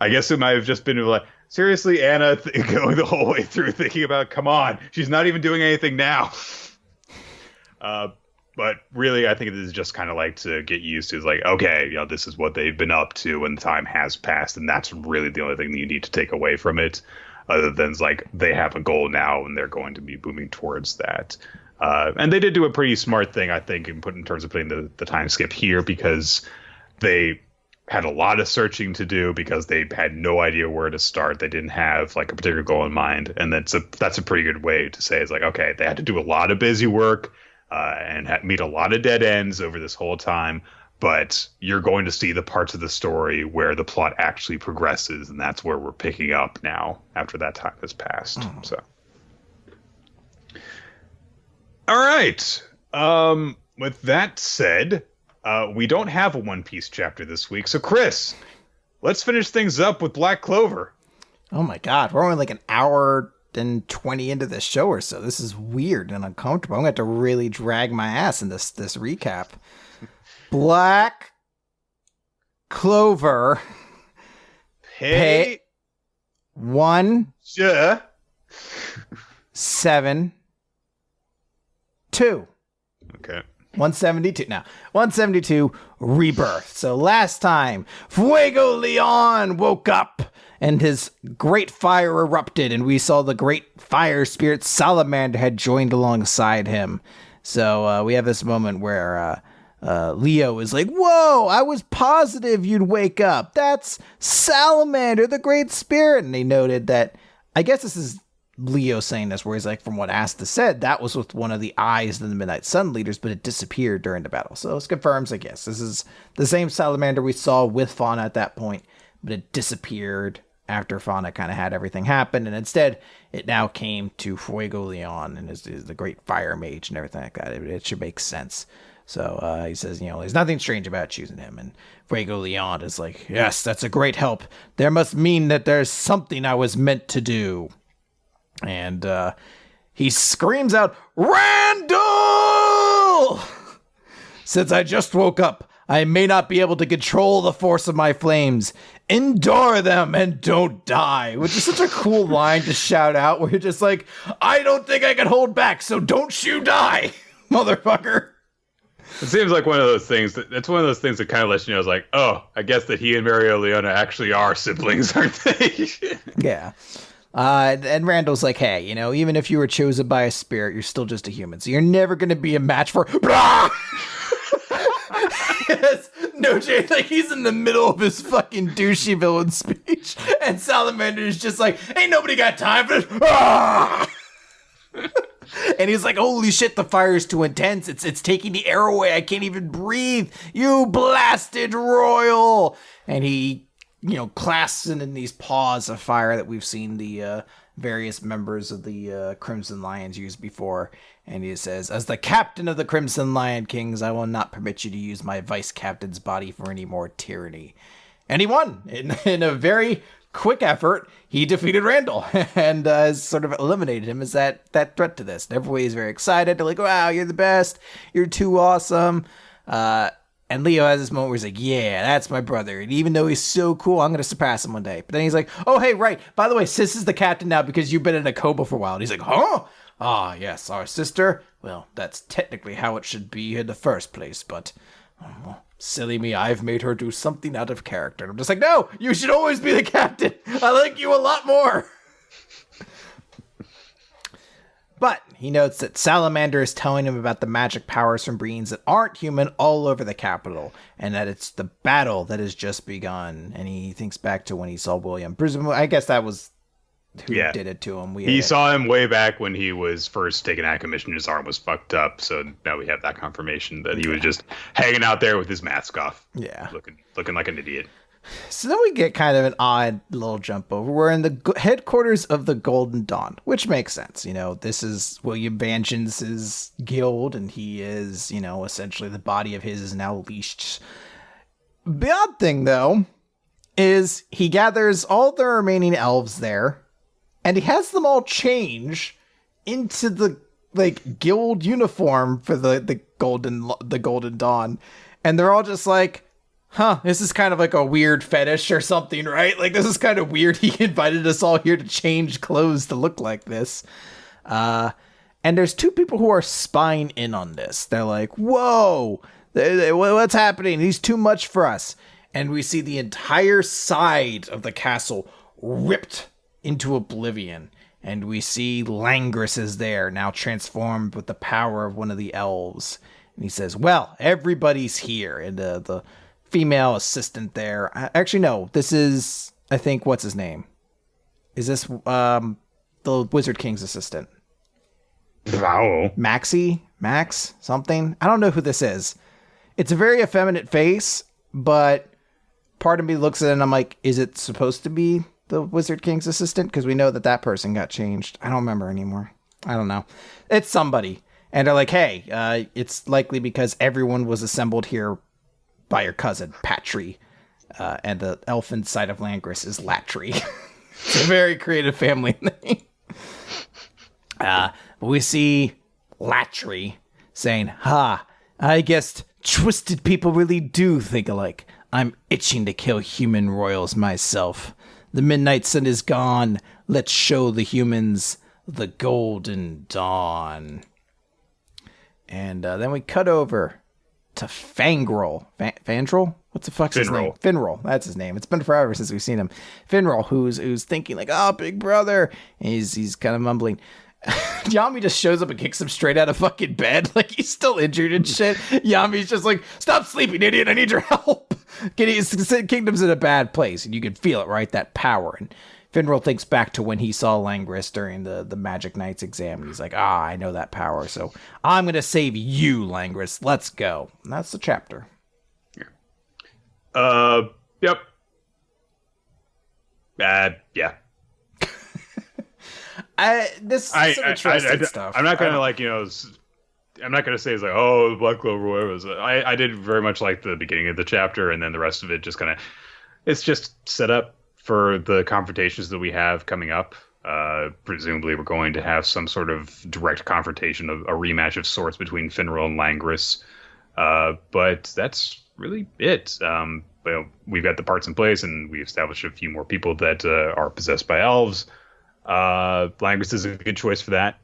I guess it might have just been like, seriously, Anna going the whole way through thinking about, come on, she's not even doing anything now. But really, I think this is just kind of like to get used to. Is like, okay, you know, this is what they've been up to, and time has passed, and that's really the only thing that you need to take away from it. Other than like they have a goal now, and they're going to be moving towards that. And they did do a pretty smart thing, I think, in terms of putting the time skip here, because they had a lot of searching to do because they had no idea where to start. They didn't have like a particular goal in mind. And that's a pretty good way to say it's like, okay, they had to do a lot of busy work and meet a lot of dead ends over this whole time. But you're going to see the parts of the story where the plot actually progresses. And that's where we're picking up now after that time has passed. So. All right. With that said, we don't have a One Piece chapter this week. So, Chris, let's finish things up with Black Clover. Oh, my God. We're only like an hour and 20 into the show or so. This is weird and uncomfortable. I'm going to have to really drag my ass in this recap. Black Clover. Hey. 1 Sure. 7 2. Okay. 172 now. 172 rebirth. So last time, Fuego Leon woke up and his great fire erupted, and we saw the great fire spirit Salamander had joined alongside him. So we have this moment where Leo is like, whoa, I was positive you'd wake up. That's Salamander, the great spirit. And they noted that, I guess this is Leo saying this, where he's like, from what Asta said, that was with one of the eyes of the Midnight Sun leaders, but it disappeared during the battle. So this confirms, I guess, this is the same Salamander we saw with Fauna at that point, but it disappeared after Fauna kind of had everything happen, and instead it now came to Fuego Leon and is the great fire mage and everything like that. It should make sense. So he says, there's nothing strange about choosing him. And Fuego Leon is like, yes, that's a great help. There must mean that there's something I was meant to do. And he screams out, Randall! Since I just woke up, I may not be able to control the force of my flames. Endure them and don't die. Which is such a cool line to shout out, where you're just like, I don't think I can hold back, so don't you die, motherfucker. It seems like one of those things that's one of those things that kind of lets you know, it's like, oh, I guess that he and Mario Leona actually are siblings, aren't they? Yeah. And Randall's like, hey, even if you were chosen by a spirit, you're still just a human. So you're never going to be a match for... Yes, no, Jay, like he's in the middle of his fucking douchey villain speech. And Salamander is just like, ain't nobody got time for this. And he's like, holy shit, the fire is too intense. It's taking the air away. I can't even breathe. You blasted royal. And he... clasps in these paws of fire that we've seen the various members of the Crimson Lions use before. And he says, as the captain of the Crimson Lion Kings, I will not permit you to use my vice captain's body for any more tyranny. And he won in a very quick effort. He defeated Randall and has sort of eliminated him as that threat to this. And everybody is very excited. They're like, wow, you're the best. You're too awesome. And Leo has this moment where he's like, yeah, that's my brother. And even though he's so cool, I'm going to surpass him one day. But then he's like, oh, hey, right. By the way, Sis is the captain now because you've been in a coma for a while. And he's like, huh? Ah, yes, our sister. Well, that's technically how it should be in the first place. But, silly me, I've made her do something out of character. And I'm just like, no, you should always be the captain. I like you a lot more. But he notes that Salamander is telling him about the magic powers from beings that aren't human all over the capital, and that it's the battle that has just begun. And he thinks back to when he saw William. Presumably, I guess that was who did it to him. He saw him way back when he was first taken out of commission. His arm was fucked up, so now we have that confirmation that he was just hanging out there with his mask off. Yeah. Looking like an idiot. So then we get kind of an odd little jump over. We're in the headquarters of the Golden Dawn, which makes sense. This is William Vengeance's guild, and he is, essentially the body of his is now leashed. The odd thing, though, is he gathers all the remaining elves there, and he has them all change into the guild uniform for the Golden Dawn, and they're all just like, this is kind of like a weird fetish or something, right? Like, this is kind of weird. He invited us all here to change clothes to look like this. And there's two people who are spying in on this. They're like, whoa, what's happening? He's too much for us. And we see the entire side of the castle ripped into oblivion. And we see Langris is there, now transformed with the power of one of the elves. And he says, well, everybody's here. And the female assistant there. Actually, no. This is, I think, what's his name? Is this the Wizard King's assistant? Wow. Maxie? Max? Something? I don't know who this is. It's a very effeminate face, but part of me looks at it and I'm like, is it supposed to be the Wizard King's assistant? Because we know that person got changed. I don't remember anymore. I don't know. It's somebody. And they're like, hey, it's likely because everyone was assembled here by your cousin, Patry. And the elfin side of Langris is Latry. It's a very creative family name. But we see Latry saying, I guess twisted people really do think alike. I'm itching to kill human royals myself. The midnight sun is gone. Let's show the humans the golden dawn. And then we cut over to Fangrel. Fandrel? What the fuck's his name? Finral. That's his name. It's been forever since we've seen him. Finral, who's thinking like, oh, big brother. And he's kind of mumbling. Yami just shows up and kicks him straight out of fucking bed. Like, he's still injured and shit. Yami's just like, stop sleeping, idiot. I need your help. Kingdom's in a bad place. And you can feel it, right? That power. And Finral thinks back to when he saw Langris during the Magic Knight's exam. And he's like, I know that power. So I'm going to save you, Langris. Let's go. And that's the chapter. Yep. Yeah. Interesting stuff. I'm not gonna I'm not gonna say it's like, oh, Black Clover, whatever. I did very much like the beginning of the chapter, and then the rest of it just kind of, it's just set up for the confrontations that we have coming up. Presumably, we're going to have some sort of direct confrontation, a rematch of sorts between Finral and Langris. But that's really it. Well, we've got the parts in place, and we established a few more people that are possessed by elves. Langris is a good choice for that,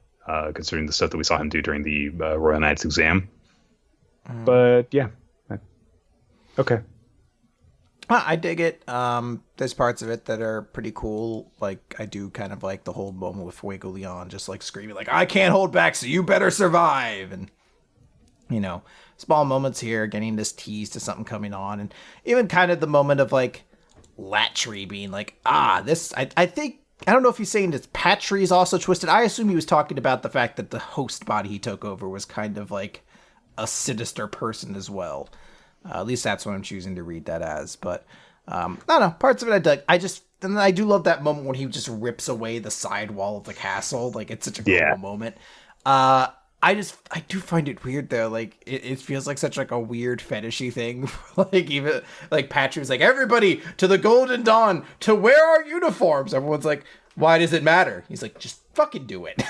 considering the stuff that we saw him do during the Royal Knight's exam. But yeah, okay. I dig it. There's parts of it that are pretty cool. Like, I do kind of like the whole moment with Fuego Leon just like screaming like, I can't hold back, so you better survive. And, you know, small moments here, getting this tease to something coming on. And even kind of the moment of like Latry being like, this, I think, I don't know if he's saying that Patry is also twisted. I assume he was talking about the fact that the host body he took over was kind of like a sinister person as well. At least that's what I'm choosing to read that as. But I don't know. Parts of it I dug. And I do love that moment when he just rips away the side wall of the castle. Like, it's such a cool moment. I do find it weird though. Like, it feels like such like a weird fetishy thing. Like, even like Patrick's like, everybody to the Golden Dawn to wear our uniforms. Everyone's like, why does it matter? He's like, just fucking do it.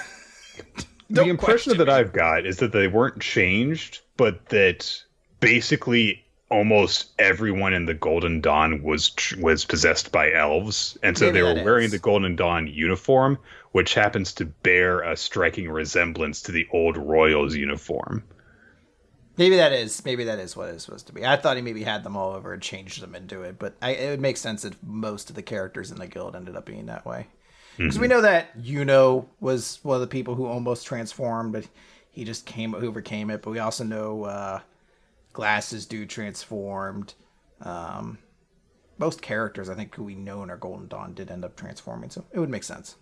The impression that I've got is that they weren't changed, but that basically almost everyone in the Golden Dawn was possessed by elves, and so maybe they were wearing the Golden Dawn uniform, which happens to bear a striking resemblance to the old Royals uniform. Maybe that is what it's supposed to be. I thought he maybe had them all over and changed them into it, but it would make sense that most of the characters in the guild ended up being that way. Because we know that Yuno was one of the people who almost transformed, but he just overcame it. But we also know Glasses Dude transformed. Most characters, I think, who we know in our Golden Dawn did end up transforming, so it would make sense.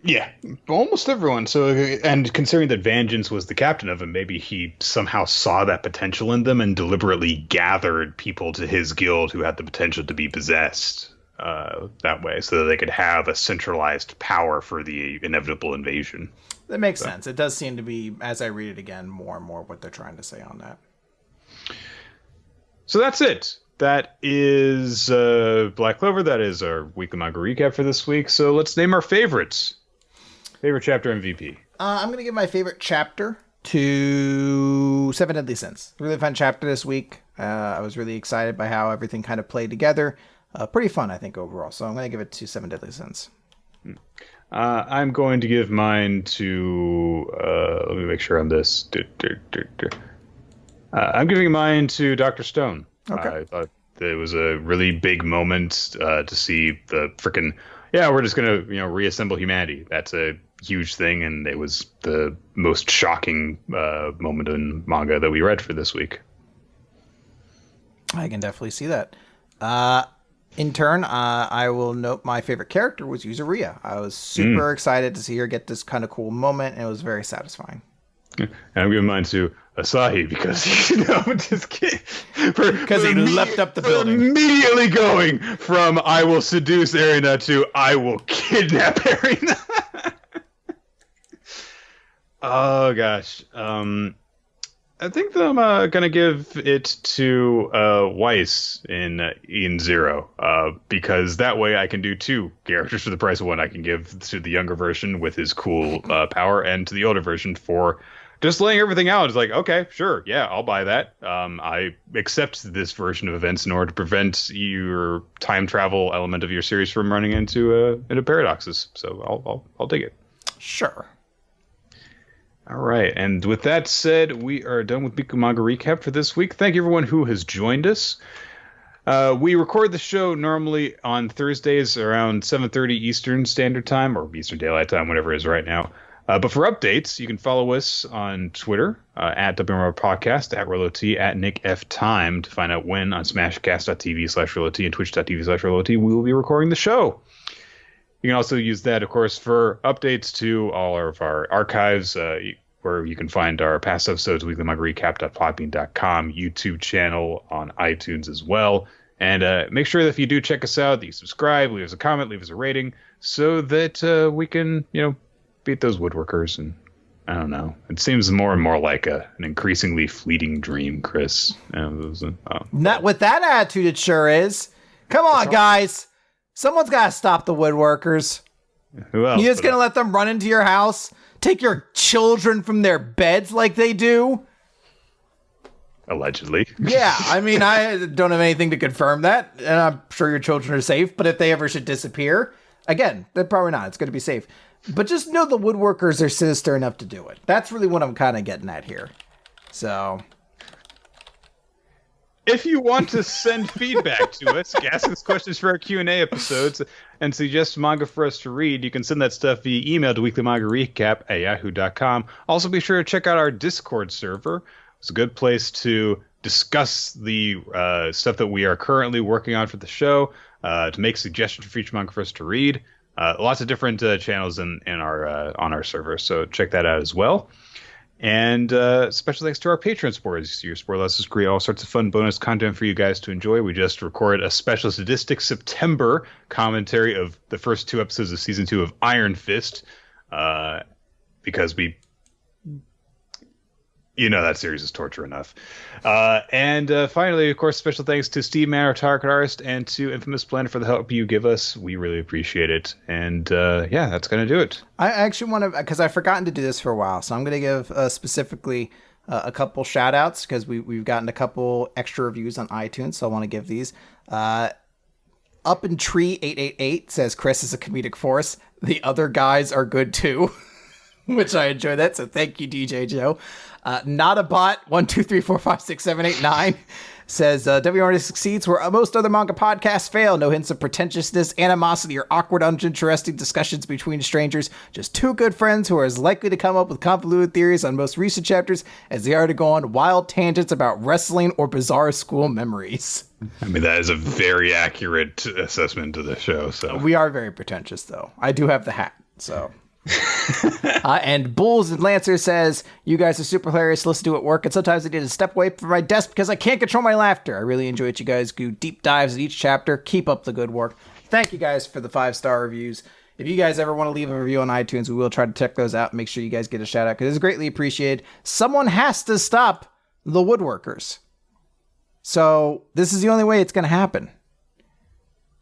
Yeah, almost everyone. So, and considering that Vengeance was the captain of them, maybe he somehow saw that potential in them and deliberately gathered people to his guild who had the potential to be possessed that way, so that they could have a centralized power for the inevitable invasion. That makes sense. It does seem to be, as I read it again, more and more what they're trying to say on that. So that's it. That is Black Clover. That is our weekly manga recap for this week. So let's name our favorites. Favorite chapter MVP. I'm going to give my favorite chapter to Seven Deadly Sins. Really fun chapter this week. I was really excited by how everything kind of played together. Pretty fun, I think, overall. So I'm going to give it to Seven Deadly Sins. I'm going to give mine to... let me make sure on this. I'm giving mine to Dr. Stone. Okay. I thought it was a really big moment to see the frickin'... Yeah, we're just going to reassemble humanity. That's a huge thing, and it was the most shocking moment in manga that we read for this week. I can definitely see that. In turn, I will note my favorite character was Yuzuriya. I was super excited to see her get this kind of cool moment, and it was very satisfying. And I'm giving mine to Asahi because just kidding. Because he leapt up the building, immediately going from "I will seduce Erina" to "I will kidnap Erina." Oh gosh, I think that I'm gonna give it to Weiss in Zero, because that way I can do two characters for the price of one. I can give to the younger version with his cool power, and to the older version for just laying everything out is like, okay, sure, yeah, I'll buy that. I accept this version of events in order to prevent your time travel element of your series from running into paradoxes. So I'll take it. Sure. All right, and with that said, we are done with Manga Recap for this week. Thank you everyone who has joined us. We record the show normally on Thursdays around 7:30 Eastern Standard Time, or Eastern Daylight Time, whatever it is right now. But for updates, you can follow us on Twitter at WMR Podcast, at RoloT, at Nick F. Time to find out when on smashcast.tv/RoloT and twitch.tv/RoloT we will be recording the show. You can also use that, of course, for updates to all of our archives, where you can find our past episodes, weeklymangarecap.podbean.com, YouTube channel on iTunes as well. And make sure that if you do check us out, that you subscribe, leave us a comment, leave us a rating, so that we can, beat those woodworkers. And I don't know. It seems more and more like an increasingly fleeting dream, Chris. Not with that attitude, it sure is. Come on, guys. Someone's got to stop the woodworkers. Who else? You just going to let them run into your house? Take your children from their beds like they do? Allegedly. Yeah, I mean, I don't have anything to confirm that, and I'm sure your children are safe, but if they ever should disappear, again, they're probably not. It's going to be safe. But just know the woodworkers are sinister enough to do it. That's really what I'm kind of getting at here. So, if you want to send feedback to us, ask us questions for our Q&A episodes, and suggest manga for us to read, you can send that stuff via email to weeklymangarecap@yahoo.com. Also, be sure to check out our Discord server. It's a good place to discuss the stuff that we are currently working on for the show, to make suggestions for each manga for us to read. Lots of different channels in our on our server, so check that out as well. And special thanks to our Patreon supporters. Your support lets us create all sorts of fun bonus content for you guys to enjoy. We just recorded a special Sadistic September commentary of the first 2 episodes of Season 2 of Iron Fist, because that series is torture enough. And finally, of course, special thanks to Steve Mann, our target artist, and to Infamous Blend for the help you give us. We really appreciate it. And that's going to do it. I actually want to, because I've forgotten to do this for a while, so I'm going to give specifically a couple shout outs, because we've gotten a couple extra reviews on iTunes, so I want to give these. Up in Tree 888 says Chris is a comedic force. The other guys are good too, which I enjoy that. So thank you, DJ Joe. Not a bot 1 2 3 4 5 6 7 8 9 says WRD succeeds where most other manga podcasts fail. No hints of pretentiousness, animosity, or awkward, uninteresting discussions between strangers. Just 2 good friends who are as likely to come up with convoluted theories on most recent chapters as they are to go on wild tangents about wrestling or bizarre school memories. I mean, that is a very accurate assessment of the show. So we are very pretentious, though. I do have the hat, so. And Bulls and Lancer says, you guys are super hilarious to listen to at work, and sometimes I need to step away from my desk because I can't control my laughter. I really enjoy it. You guys do deep dives at each chapter. Keep up the good work. Thank you guys for the 5-star reviews. If you guys ever want to leave a review on iTunes, we will try to check those out and make sure you guys get a shout out because it's greatly appreciated. Someone has to stop the woodworkers. So this is the only way it's going to happen.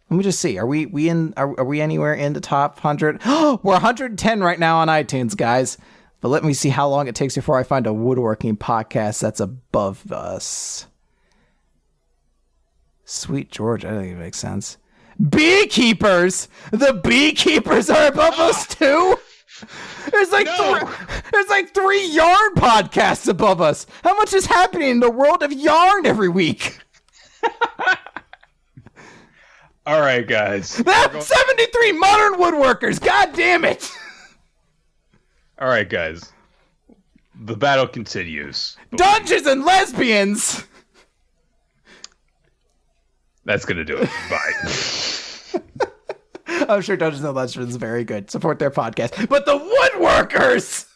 Let me just see. Are we anywhere in the top 100? We're 110 right now on iTunes, guys. But let me see how long it takes before I find a woodworking podcast that's above us. Sweet George, I don't think it makes sense. Beekeepers! The beekeepers are above us too? There's like 3 yarn podcasts above us. How much is happening in the world of yarn every week? All right, guys. 73 modern woodworkers. God damn it. All right, guys. The battle continues. Dungeons and lesbians. That's going to do it. Bye. I'm sure Dungeons and Lesbians is very good. Support their podcast. But the woodworkers.